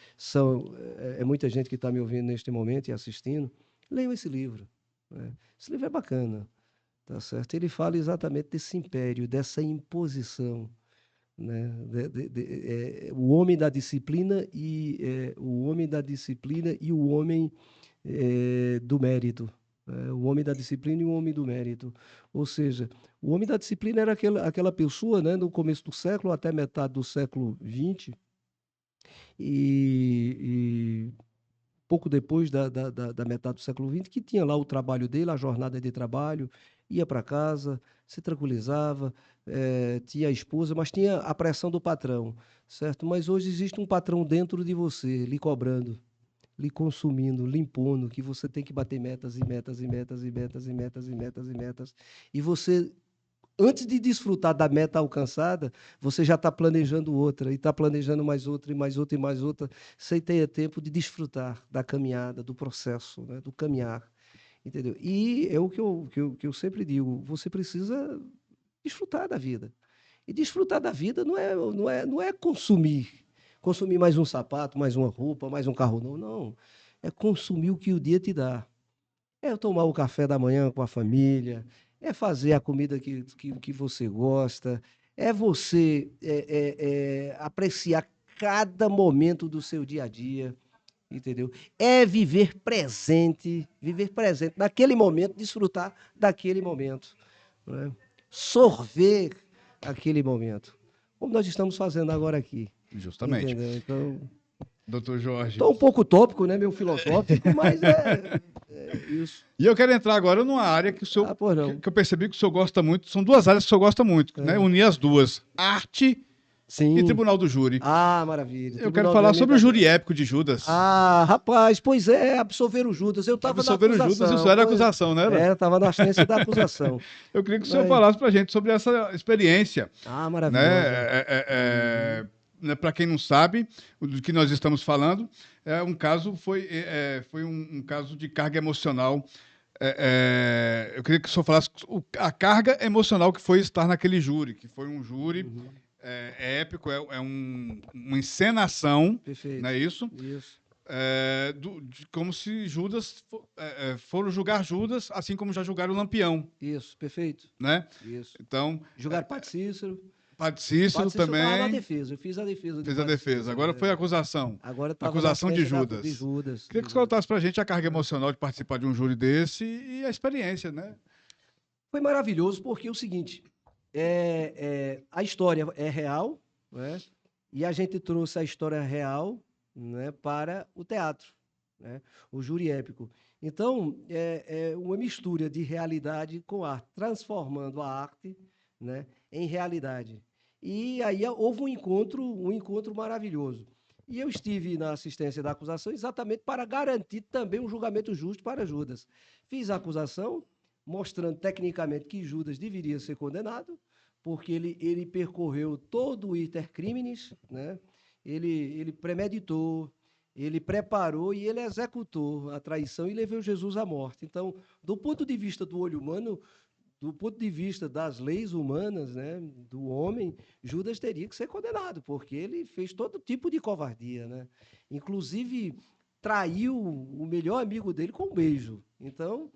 É muita gente que está me ouvindo neste momento e assistindo. Leiam esse livro. Né? Esse livro é bacana. Tá certo? Ele fala exatamente desse império, dessa imposição, né? O homem da disciplina e o homem do mérito. O homem da disciplina e o homem do mérito. Ou seja, o homem da disciplina era aquela pessoa, né, no começo do século até metade do século XX, e pouco depois da metade do século XX, que tinha lá o trabalho dele, a jornada de trabalho, ia para casa, se tranquilizava, tinha a esposa, mas tinha a pressão do patrão, certo? Mas hoje existe um patrão dentro de você, lhe cobrando, lhe consumindo, lhe impondo, que você tem que bater metas e metas e metas e metas e metas e metas e metas, e você Antes de desfrutar da meta alcançada, você já está planejando outra, e está planejando mais outra, e mais outra, e mais outra, sem ter tempo de desfrutar da caminhada, do processo, né, do caminhar, entendeu? E é o que eu sempre digo, você precisa desfrutar da vida. E desfrutar da vida não é consumir mais um sapato, mais uma roupa, mais um carro novo, não. É consumir o que o dia te dá. É tomar o café da manhã com a família, é fazer a comida que você gosta, é você apreciar cada momento do seu dia a dia, entendeu? É viver presente naquele momento, desfrutar daquele momento, né? Sorver aquele momento, como nós estamos fazendo agora aqui, Justamente. entendeu? Então, Doutor Jorge. estou um pouco utópico, né, meu filosófico, mas é isso. E eu quero entrar agora numa área que o senhor, Pois não. que eu percebi que o senhor gosta muito. São duas áreas que o senhor gosta muito, né? Unir as duas: arte Sim. e Tribunal do Júri. Ah, maravilha. Eu quero falar sobre o júri épico de Judas. Ah, rapaz, pois é, absolver o Judas. Eu estava na Absolver o acusação. Judas, isso era acusação, né? Era, estava na assistência da acusação. Eu queria que o senhor falasse pra gente sobre essa experiência. Ah, maravilhosa. Né? Para quem não sabe do que nós estamos falando, um caso foi um caso de carga emocional. Eu queria que o senhor falasse a carga emocional que foi estar naquele júri, que foi um júri épico, uma encenação, Perfeito. não é isso? Isso. Como se Judas foram julgar Judas, assim como já julgaram o Lampião. Isso, perfeito. Né? Isso. Então, Julgar Padre Cícero. Padre Cícero também. Eu na defesa, eu fiz a defesa. Fez a defesa. Agora foi a acusação. Agora acusação de Judas. Judas. Queria que você contasse pra gente a carga emocional de participar de um júri desse e a experiência, né? Foi maravilhoso porque é o seguinte, a história é real, né? E a gente trouxe a história real, né, para o teatro, né? O júri épico. Então, é uma mistura de realidade com arte, transformando a arte, né, em realidade. E aí houve um encontro maravilhoso. E eu estive na assistência da acusação exatamente para garantir também um julgamento justo para Judas. Fiz a acusação, mostrando tecnicamente que Judas deveria ser condenado, porque ele percorreu todo o iter criminis, né? Ele premeditou, ele preparou e ele executou a traição e levou Jesus à morte. Então, do ponto de vista do olho humano, do ponto de vista das leis humanas, né, do homem, Judas teria que ser condenado, porque ele fez todo tipo de covardia, né? Inclusive, traiu o melhor amigo dele com um beijo. Então,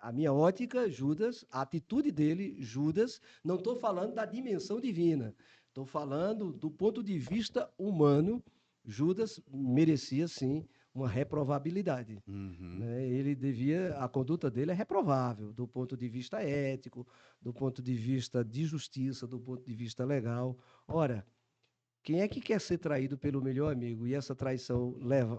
a minha ótica, Judas, a atitude dele, Judas, não estou falando da dimensão divina, estou falando do ponto de vista humano, Judas merecia, sim, uma reprovabilidade. Né? A conduta dele é reprovável, do ponto de vista ético, do ponto de vista de justiça, do ponto de vista legal. Ora, quem é que quer ser traído pelo melhor amigo e essa traição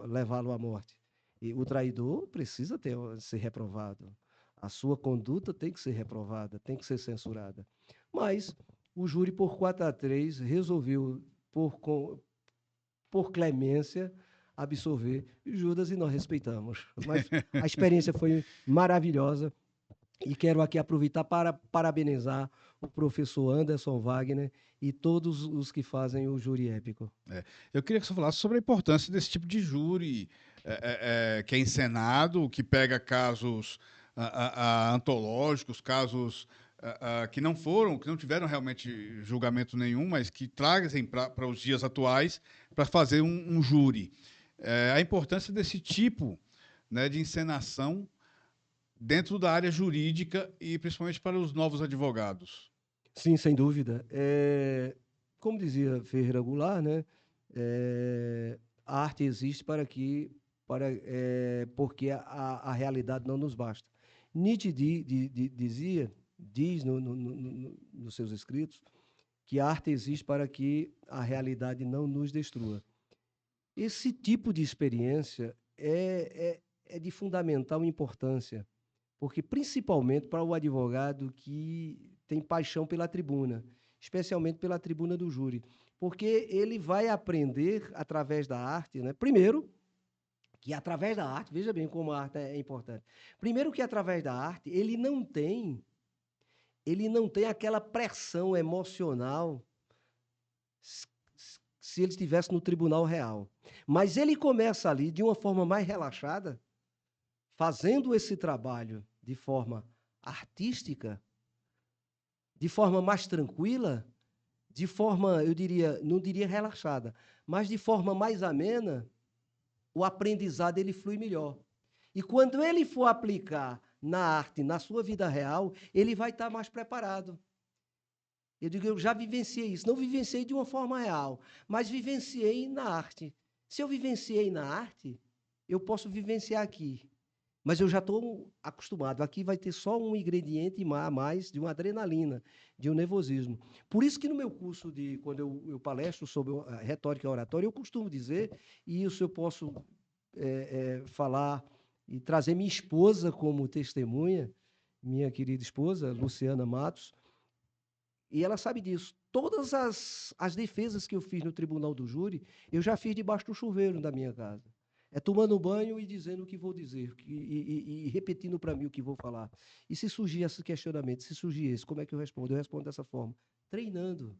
levá-lo à morte? E o traidor precisa ser reprovado. A sua conduta tem que ser reprovada, tem que ser censurada. Mas o júri, por 4-3, resolveu, por clemência, absolver Judas e nós respeitamos. Mas a experiência foi maravilhosa e quero aqui aproveitar para parabenizar o professor Anderson Wagner e todos os que fazem o júri épico. Eu queria que você falasse sobre a importância desse tipo de júri que é encenado, que pega casos antológicos, casos que não tiveram realmente julgamento nenhum, mas que trazem para os dias atuais para fazer um júri. A importância desse tipo, né, de encenação dentro da área jurídica e principalmente para os novos advogados. Sim, sem dúvida. Como dizia Ferreira Goulart, né, a arte existe porque a realidade não nos basta. Nietzsche diz nos seus escritos que a arte existe para que a realidade não nos destrua. Esse tipo de experiência é de fundamental importância, porque principalmente para o advogado que tem paixão pela tribuna, especialmente pela tribuna do júri, porque ele vai aprender através da arte, né? Primeiro, que através da arte, veja bem como a arte é importante. Primeiro que através da arte, ele não tem ele não tem aquela pressão emocional se ele estivesse no tribunal real. Mas ele começa ali de uma forma mais relaxada, fazendo esse trabalho de forma artística, de forma mais tranquila, de forma, eu diria, não diria relaxada, mas de forma mais amena, o aprendizado ele flui melhor. E quando ele for aplicar na arte, na sua vida real, ele vai estar mais preparado. Eu digo, eu já vivenciei isso. Não vivenciei de uma forma real, mas vivenciei na arte. Se eu vivenciei na arte, eu posso vivenciar aqui. Mas eu já estou acostumado. Aqui vai ter só um ingrediente a mais de uma adrenalina, de um nervosismo. Por isso que no meu curso, quando eu palestro sobre a retórica e oratória, eu costumo dizer, e isso eu posso falar e trazer minha esposa como testemunha, minha querida esposa, Luciana Matos, e ela sabe disso. Todas as defesas que eu fiz no tribunal do júri, eu já fiz debaixo do chuveiro da minha casa. É tomando banho e dizendo o que vou dizer, e repetindo para mim o que vou falar. E se surgir esse questionamento, se surgir esse, como é que eu respondo? Eu respondo dessa forma, treinando.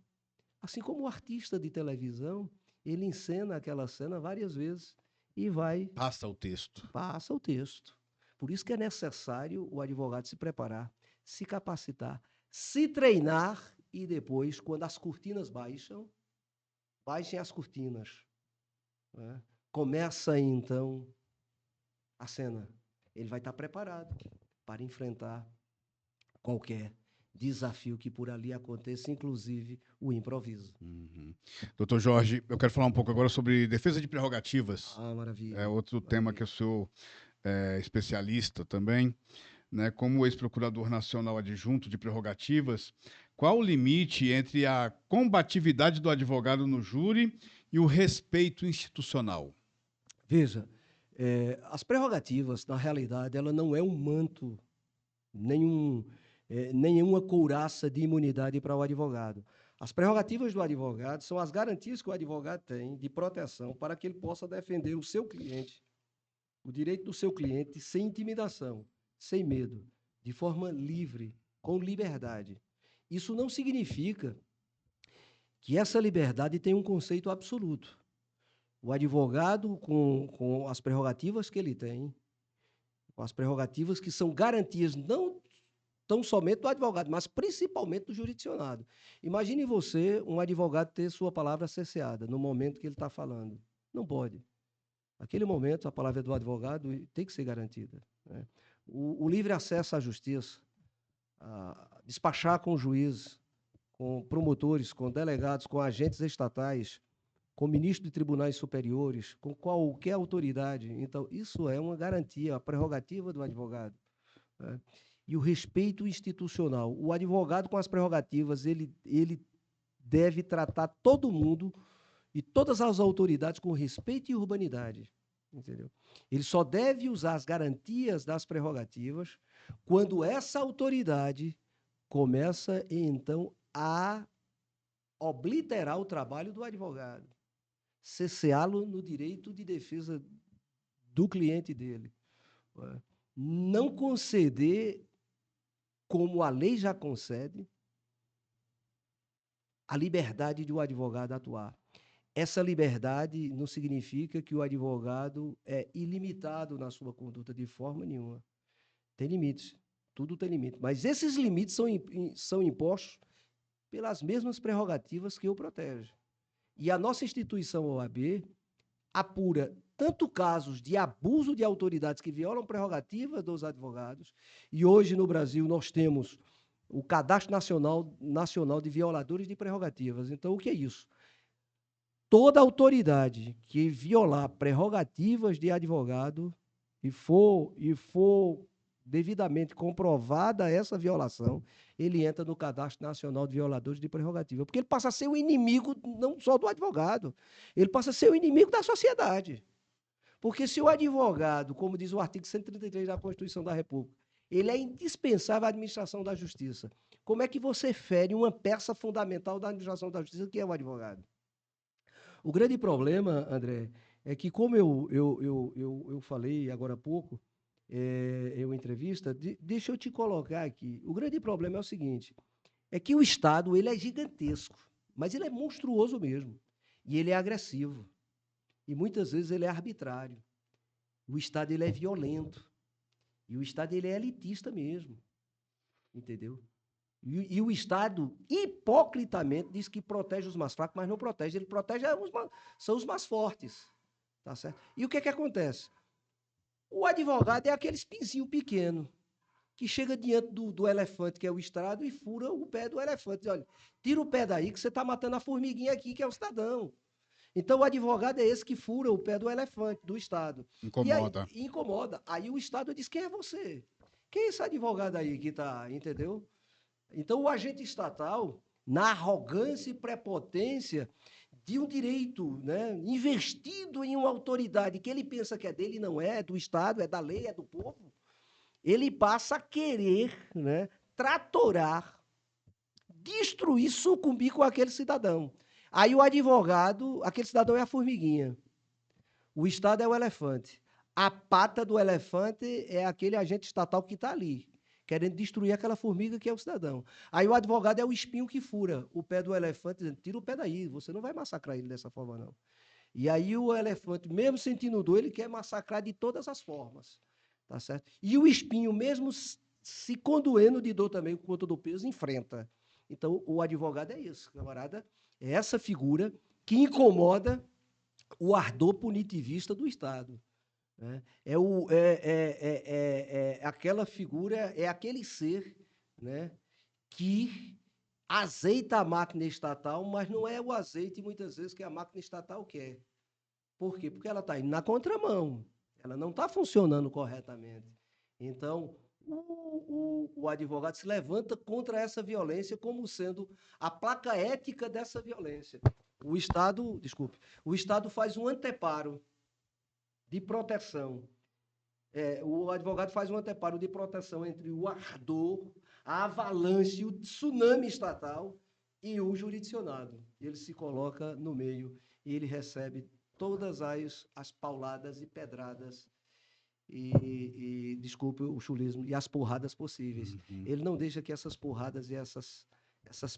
Assim como o artista de televisão, ele encena aquela cena várias vezes e vai... Passa o texto. Passa o texto. Por isso que é necessário o advogado se preparar, se capacitar, se treinar e depois, quando as cortinas baixem as cortinas, né? Começa então a cena. Ele vai estar preparado para enfrentar qualquer desafio que por ali aconteça, inclusive o improviso. Uhum. Doutor Jorge, eu quero falar um pouco agora sobre defesa de prerrogativas. Ah, maravilha. É outro tema que eu sou especialista também, né? Como ex-procurador nacional adjunto de prerrogativas, qual o limite entre a combatividade do advogado no júri e o respeito institucional? Veja, as prerrogativas, na realidade, ela não é um manto, nenhuma couraça de imunidade para o advogado. As prerrogativas do advogado são as garantias que o advogado tem de proteção para que ele possa defender o seu cliente, o direito do seu cliente, sem intimidação, sem medo, de forma livre, com liberdade. Isso não significa que essa liberdade tem um conceito absoluto. O advogado, com as prerrogativas que ele tem, com as prerrogativas que são garantias não tão somente do advogado, mas principalmente do jurisdicionado. Imagine você, um advogado, ter sua palavra cerceada no momento que ele está falando. Não pode. Naquele momento, a palavra do advogado tem que ser garantida, né? O livre acesso à justiça, despachar com juízes, com promotores, com delegados, com agentes estatais, com ministro de tribunais superiores, com qualquer autoridade. Então, isso é uma garantia, a prerrogativa do advogado, né? E o respeito institucional. O advogado, com as prerrogativas, ele deve tratar todo mundo e todas as autoridades com respeito e urbanidade, entendeu? Ele só deve usar as garantias das prerrogativas quando essa autoridade começa, então, a obliterar o trabalho do advogado, cerceá-lo no direito de defesa do cliente dele. Não conceder, como a lei já concede, a liberdade de o advogado atuar. Essa liberdade não significa que o advogado é ilimitado na sua conduta de forma nenhuma. Tem limites, tudo tem limite. Mas esses limites são impostos pelas mesmas prerrogativas que o protegem. E a nossa instituição OAB apura tanto casos de abuso de autoridades que violam prerrogativas dos advogados, e hoje no Brasil nós temos o Cadastro Nacional de Violadores de Prerrogativas. Então, o que é isso? Toda autoridade que violar prerrogativas de advogado e for devidamente comprovada essa violação, ele entra no Cadastro Nacional de Violadores de Prerrogativa, porque ele passa a ser o inimigo não só do advogado, ele passa a ser o inimigo da sociedade. Porque se o advogado, como diz o artigo 133 da Constituição da República, ele é indispensável à administração da justiça, como é que você fere uma peça fundamental da administração da justiça, que é o advogado? O grande problema, André, é que, como eu falei agora há pouco, em uma entrevista, deixa eu te colocar aqui. O grande problema é o seguinte, é que o Estado ele é gigantesco, mas ele é monstruoso mesmo, e ele é agressivo, e muitas vezes ele é arbitrário. O Estado ele é violento, e o Estado ele é elitista mesmo, entendeu? E o Estado, hipocritamente, diz que protege os mais fracos, mas não protege. Ele protege são os mais fortes. Tá certo? E o que acontece? O advogado é aquele espinzinho pequeno que chega diante do elefante, que é o Estado, e fura o pé do elefante. Diz, olha, tira o pé daí que você está matando a formiguinha aqui, que é o cidadão. Então, o advogado é esse que fura o pé do elefante, do Estado. Incomoda. E aí, incomoda. Aí o Estado diz, quem é você? Quem é esse advogado aí que está, entendeu? Então, o agente estatal, na arrogância e prepotência de um direito, né, investido em uma autoridade que ele pensa que é dele, não é do Estado, é da lei, é do povo, ele passa a querer, né, tratorar, destruir, sucumbir com aquele cidadão. Aí o advogado, aquele cidadão é a formiguinha, o Estado é o elefante, a pata do elefante é aquele agente estatal que está ali, querendo destruir aquela formiga que é o cidadão. Aí o advogado é o espinho que fura o pé do elefante, dizendo, tira o pé daí, você não vai massacrar ele dessa forma, não. E aí o elefante, mesmo sentindo dor, ele quer massacrar de todas as formas, tá certo? E o espinho, mesmo se condoendo de dor também, com conta do peso, enfrenta. Então, o advogado é isso, camarada, é essa figura que incomoda o ardor punitivista do Estado. Aquela figura, é aquele ser, né, que azeita a máquina estatal, mas não é o azeite, muitas vezes, que a máquina estatal quer. Por quê? Porque ela está indo na contramão, ela não está funcionando corretamente. Então, o advogado se levanta contra essa violência como sendo a placa ética dessa violência. O Estado faz um anteparo de proteção. O advogado faz um anteparo de proteção entre o ardor, a avalanche, o tsunami estatal e o jurisdicionado. Ele se coloca no meio e ele recebe todas as pauladas e pedradas desculpe o chulismo, e as porradas possíveis. Uhum. Ele não deixa que essas porradas e essas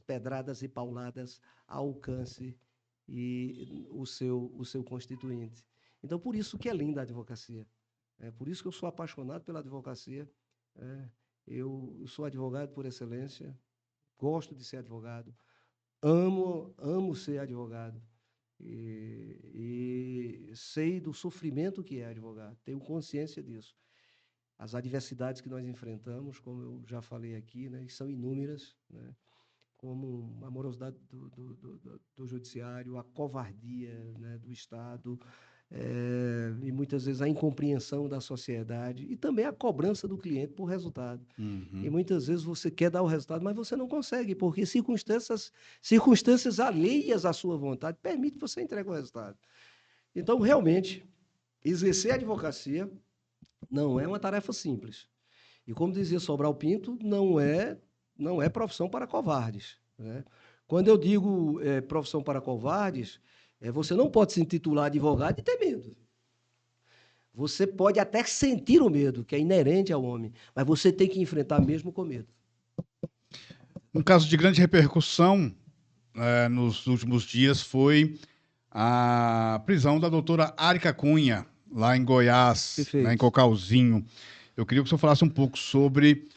pedradas e pauladas alcance o seu constituinte. Então, por isso que é linda a advocacia. É por isso que eu sou apaixonado pela advocacia. Eu sou advogado por excelência, gosto de ser advogado, amo ser advogado. E sei do sofrimento que é advogado, tenho consciência disso. As adversidades que nós enfrentamos, como eu já falei aqui, né, são inúmeras, né, como a morosidade do judiciário, a covardia, né, do Estado, e muitas vezes a incompreensão da sociedade e também a cobrança do cliente por resultado. Uhum. E muitas vezes você quer dar o resultado, mas você não consegue, porque circunstâncias alheias à sua vontade permitem que você entregue o resultado. Então, realmente, exercer a advocacia não é uma tarefa simples. E como dizia Sobral Pinto, não é profissão para covardes, né? Quando eu digo profissão para covardes, você não pode se intitular advogado e ter medo. Você pode até sentir o medo, que é inerente ao homem, mas você tem que enfrentar mesmo com medo. Um caso de grande repercussão nos últimos dias foi a prisão da doutora Arica Cunha, lá em Goiás, né, em Cocalzinho. Eu queria que o senhor falasse um pouco sobre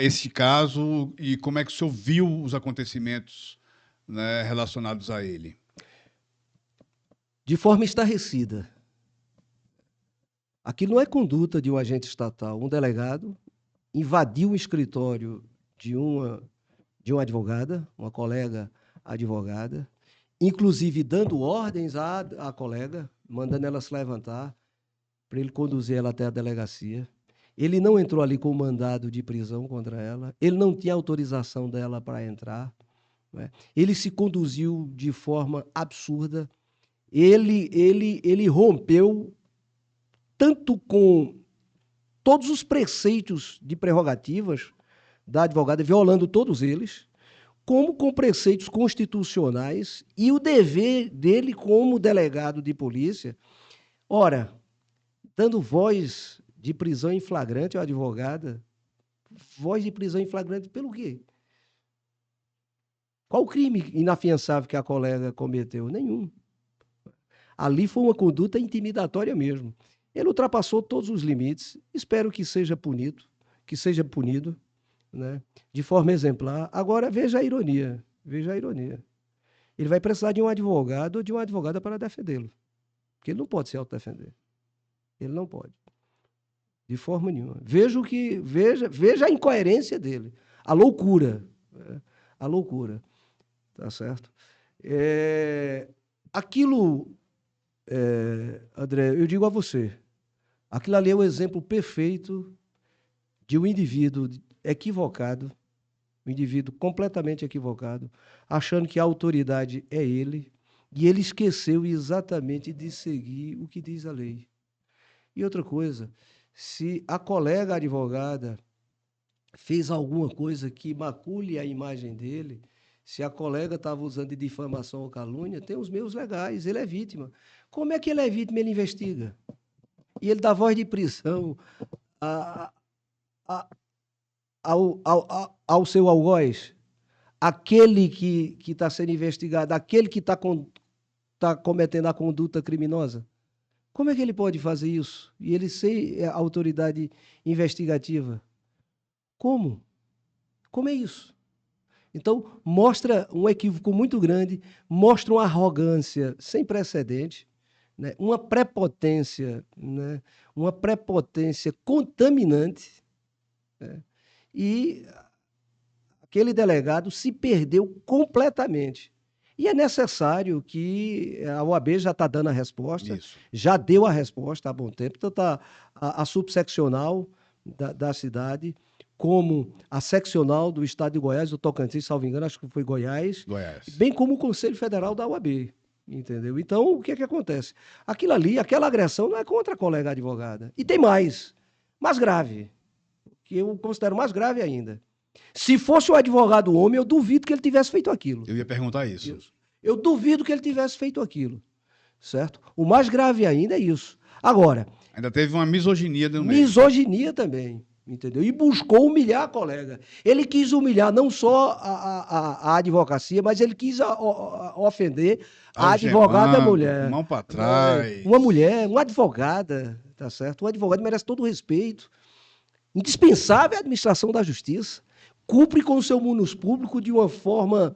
esse caso e como é que o senhor viu os acontecimentos, né, relacionados a ele. De forma estarrecida. Aquilo não é conduta de um agente estatal. Um delegado invadiu o escritório de uma advogada, uma colega advogada, inclusive dando ordens à colega, mandando ela se levantar, para ele conduzir ela até a delegacia. Ele não entrou ali com mandado de prisão contra ela, ele não tinha autorização dela para entrar, né? Ele se conduziu de forma absurda, ele rompeu tanto com todos os preceitos de prerrogativas da advogada, violando todos eles, como com preceitos constitucionais e o dever dele como delegado de polícia. Ora, dando voz de prisão em flagrante, a advogada, voz de prisão em flagrante pelo quê? Qual o crime inafiançável que a colega cometeu? Nenhum. Ali foi uma conduta intimidatória mesmo. Ele ultrapassou todos os limites, espero que seja punido, né, de forma exemplar. Agora, veja a ironia. Ele vai precisar de um advogado ou de uma advogada para defendê-lo, porque ele não pode se autodefender. Ele não pode, de forma nenhuma. Veja a incoerência dele, a loucura, né? A loucura, tá certo? André, eu digo a você, aquilo ali é o exemplo perfeito de um indivíduo equivocado, um indivíduo completamente equivocado, achando que a autoridade é ele, e ele esqueceu exatamente de seguir o que diz a lei. E outra coisa, se a colega advogada fez alguma coisa que macule a imagem dele, se a colega estava usando de difamação ou calúnia, tem os meios legais, ele é vítima. Como é que ele é vítima? Ele investiga. E ele dá voz de prisão ao seu algoz, aquele que está sendo investigado, aquele que está cometendo a conduta criminosa. Como é que ele pode fazer isso? E ele ser a autoridade investigativa? Como? Como é isso? Então, mostra um equívoco muito grande, mostra uma arrogância sem precedente, né? Uma prepotência, né? Uma prepotência contaminante, né? E aquele delegado se perdeu completamente. E é necessário que a OAB já está dando a resposta, Isso. já deu a resposta há bom tempo, tanto a subseccional da cidade, como a seccional do estado de Goiás, do Tocantins, salvo engano, acho que foi Goiás, bem como o Conselho Federal da OAB, entendeu? Então, o que é que acontece? Aquilo ali, aquela agressão não é contra a colega advogada. E tem mais grave, que eu considero mais grave ainda. Se fosse um advogado homem, eu duvido que ele tivesse feito aquilo. Eu ia perguntar isso. Eu duvido que ele tivesse feito aquilo, certo? O mais grave ainda é isso. Agora... Ainda teve uma misoginia no meio. Misoginia também, entendeu? E buscou humilhar a colega. Ele quis humilhar não só a advocacia, mas ele quis ofender a advogada mulher. Mão para trás. Uma mulher, uma advogada, tá certo? Um advogado merece todo o respeito. Indispensável à administração da justiça. Cumpre com o seu munus público de uma forma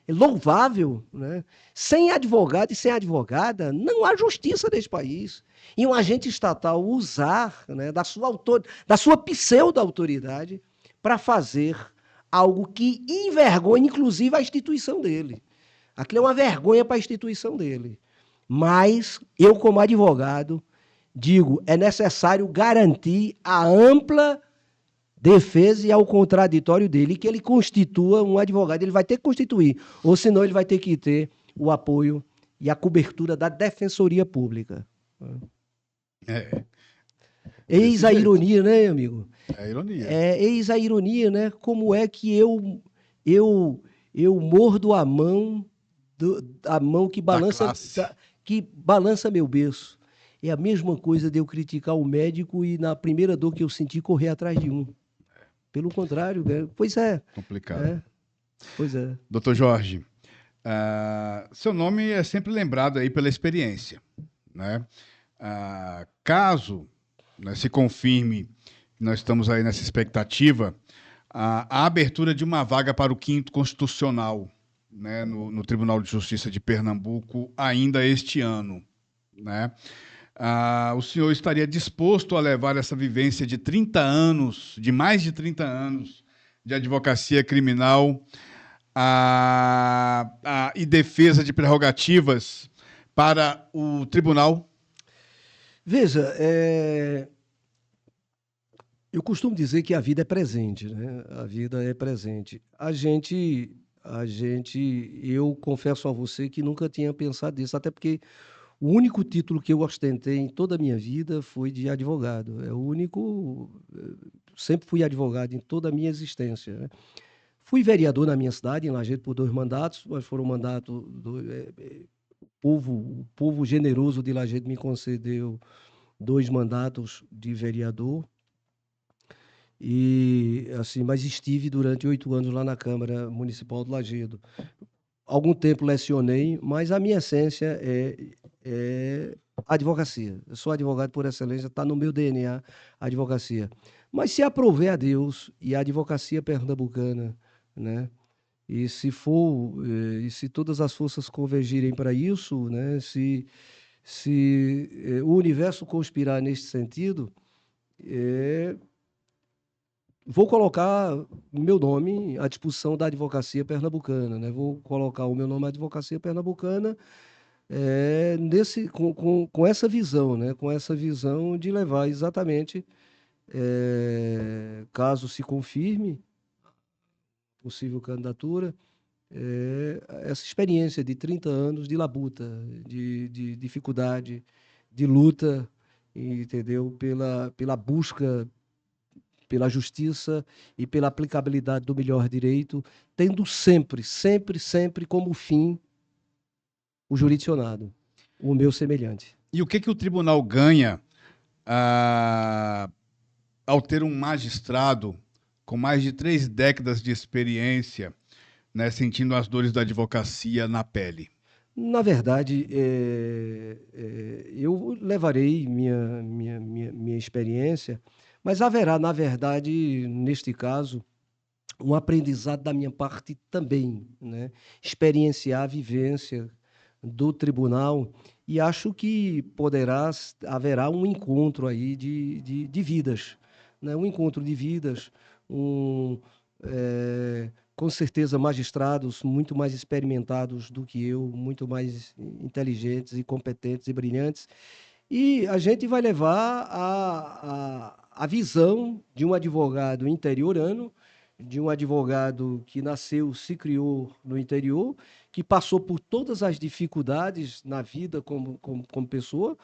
louvável, né? Sem advogado e sem advogada, não há justiça neste país. E um agente estatal usar, né, da sua pseudo-autoridade para fazer algo que envergonha, inclusive, a instituição dele. Aquilo é uma vergonha para a instituição dele. Mas eu, como advogado, digo, é necessário garantir a ampla defesa e ao contraditório dele, que ele constitua um advogado, ele vai ter que constituir, ou senão ele vai ter que ter o apoio e a cobertura da Defensoria Pública. Eis a ironia, né, amigo? É a ironia. Eis a ironia, né? Como é que eu mordo a mão que balança meu berço. É a mesma coisa de eu criticar o médico e na primeira dor que eu senti correr atrás de um. Pelo contrário, pois é. Complicado. Pois é. Doutor Jorge, seu nome é sempre lembrado aí pela experiência, né? Caso, né, se confirme, nós estamos aí nessa expectativa, a abertura de uma vaga para o 5º Constitucional, né, no Tribunal de Justiça de Pernambuco ainda este ano, né? O senhor estaria disposto a levar essa vivência de 30 anos, de mais de 30 anos de advocacia criminal e defesa de prerrogativas para o tribunal? Veja, eu costumo dizer que a vida é presente, né? A vida é presente. Eu confesso a você que nunca tinha pensado nisso, até porque o único título que eu ostentei em toda a minha vida foi de advogado. É o único. Sempre fui advogado em toda a minha existência, né? Fui vereador na minha cidade, em Lajedo, por 2 mandatos, mas foram mandatos. O povo generoso de Lajedo me concedeu 2 mandatos de vereador. E assim, mas estive durante 8 anos lá na Câmara Municipal do Lajeado. Algum tempo lecionei, mas a minha essência é advocacia. Eu sou advogado por excelência, está no meu DNA a advocacia. Mas se aprover a Deus e a advocacia pernambucana, né? E se for, e se todas as forças convergirem para isso, né? Se o universo conspirar neste sentido, vou colocar o meu nome à disposição da advocacia pernambucana, né? Vou colocar o meu nome à advocacia pernambucana com essa visão, né? Com essa visão de levar exatamente, caso se confirme possível candidatura, essa experiência de 30 anos de labuta, de dificuldade, de luta, entendeu? Pela busca pela justiça e pela aplicabilidade do melhor direito, tendo sempre, sempre, sempre como fim o jurisdicionado, o meu semelhante. E o que o tribunal ganha ao ter um magistrado com mais de 3 décadas de experiência, né, sentindo as dores da advocacia na pele? Na verdade, eu levarei minha experiência, mas haverá, na verdade, neste caso, um aprendizado da minha parte também, né? Experienciar a vivência do tribunal e acho que haverá um encontro aí de vidas, né? Um encontro de vidas, com certeza magistrados muito mais experimentados do que eu, muito mais inteligentes e competentes e brilhantes, e a gente vai levar a visão de um advogado interiorano, de um advogado que nasceu, se criou no interior, que passou por todas as dificuldades na vida como pessoa,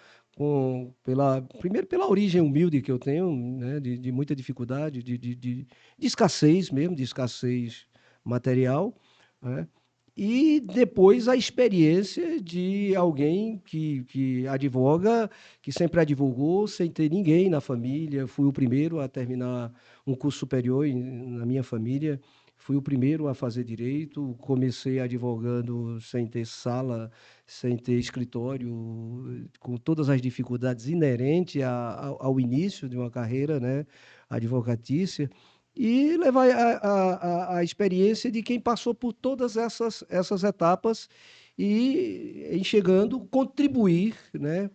primeiro pela origem humilde que eu tenho, né, de muita dificuldade, de escassez mesmo, de escassez material, né? E depois a experiência de alguém que advoga, que sempre advogou, sem ter ninguém na família. Fui o primeiro a terminar um curso superior na minha família, fui o primeiro a fazer direito, comecei advogando sem ter sala, sem ter escritório, com todas as dificuldades inerentes ao início de uma carreira, né, advocatícia. E levar a experiência de quem passou por todas essas etapas e, em chegando, contribuir, né,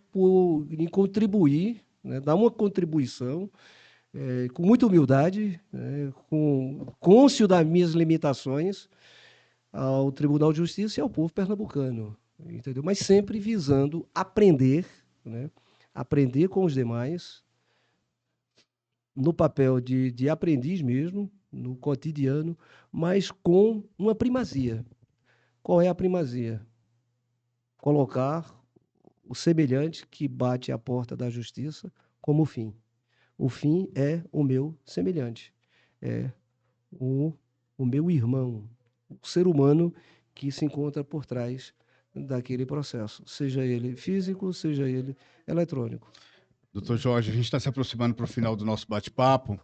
né, dar uma contribuição com muita humildade, né, cônscio das minhas limitações ao Tribunal de Justiça e ao povo pernambucano, entendeu? Mas sempre visando aprender, né, aprender com os demais, no papel de aprendiz mesmo, no cotidiano, mas com uma primazia. Qual é a primazia? Colocar o semelhante que bate à porta da justiça como fim. O fim é o meu semelhante, é o meu irmão, o ser humano que se encontra por trás daquele processo, seja ele físico, seja ele eletrônico. Doutor Jorge, a gente está se aproximando para o final do nosso bate-papo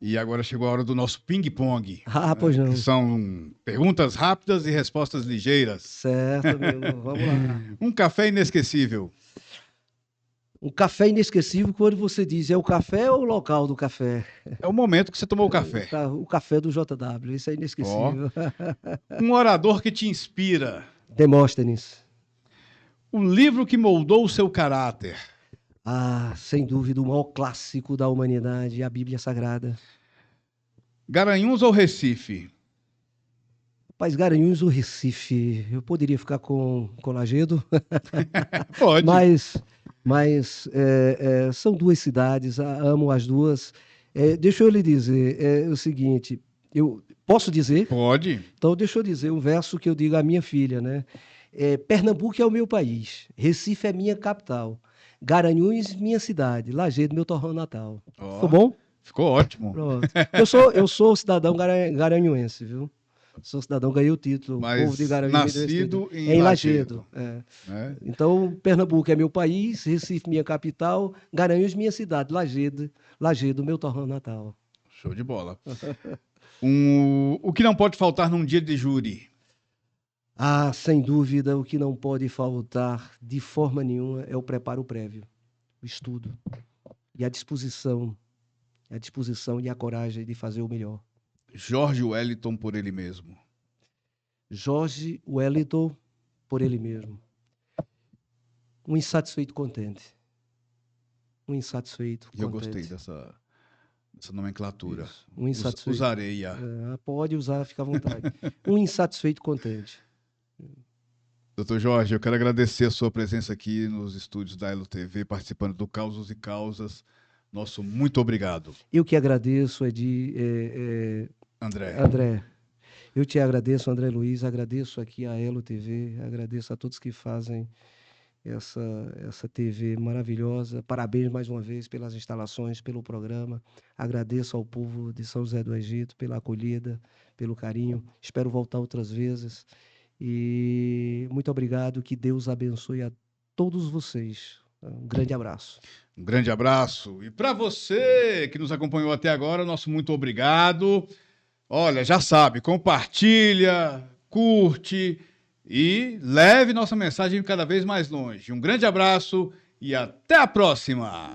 e agora chegou a hora do nosso ping-pong. Pois não. Que são perguntas rápidas e respostas ligeiras. Certo, amigo. Vamos lá. Um café inesquecível. Um café inesquecível, quando você diz, é o café ou o local do café? É o momento que você tomou o café. O café do JW, isso é inesquecível. Um orador que te inspira. Demóstenes. O livro que moldou o seu caráter. Sem dúvida, o maior clássico da humanidade, a Bíblia Sagrada. Garanhuns ou Recife? Rapaz, Garanhuns ou Recife? Eu poderia ficar com Lajeado. Pode. Mas são 2 cidades, amo as duas. Deixa eu lhe dizer o seguinte, eu posso dizer? Pode. Então, deixa eu dizer um verso que eu digo à minha filha, né? Pernambuco é o meu país, Recife é minha capital, Garanhuns, minha cidade, Lajeado, meu torrão natal. Ficou bom? Ficou ótimo. Pronto. Eu sou cidadão garanhuense, viu? Sou cidadão, ganhei o título. Mas Povo de Garanhuns nascido em Lajedo. né? Então, Pernambuco é meu país, Recife minha capital, Garanhuns minha cidade, Lajedo meu torrão natal. Show de bola. O que não pode faltar num dia de júri? Ah, sem dúvida, o que não pode faltar de forma nenhuma é o preparo prévio, o estudo e a disposição e a coragem de fazer o melhor. Jorge Wellington por ele mesmo. Jorge Wellington por ele mesmo. Um insatisfeito contente. Um insatisfeito contente. Eu gostei dessa nomenclatura. Isso. Um insatisfeito. Usarei. Pode usar, fica à vontade. Um insatisfeito contente. Doutor Jorge, eu quero agradecer a sua presença aqui nos estúdios da Elo TV, participando do Causos e Causas. Nosso muito obrigado. Eu que agradeço, André. Eu te agradeço, André Luiz, agradeço aqui a Elo TV, agradeço a todos que fazem essa TV maravilhosa. Parabéns mais uma vez pelas instalações, pelo programa. Agradeço ao povo de São José do Egito pela acolhida, pelo carinho. Espero voltar outras vezes. E muito obrigado, que Deus abençoe a todos vocês. Um grande abraço. Um grande abraço. E para você que nos acompanhou até agora, nosso muito obrigado. Olha, já sabe, compartilha, curte e leve nossa mensagem cada vez mais longe. Um grande abraço e até a próxima!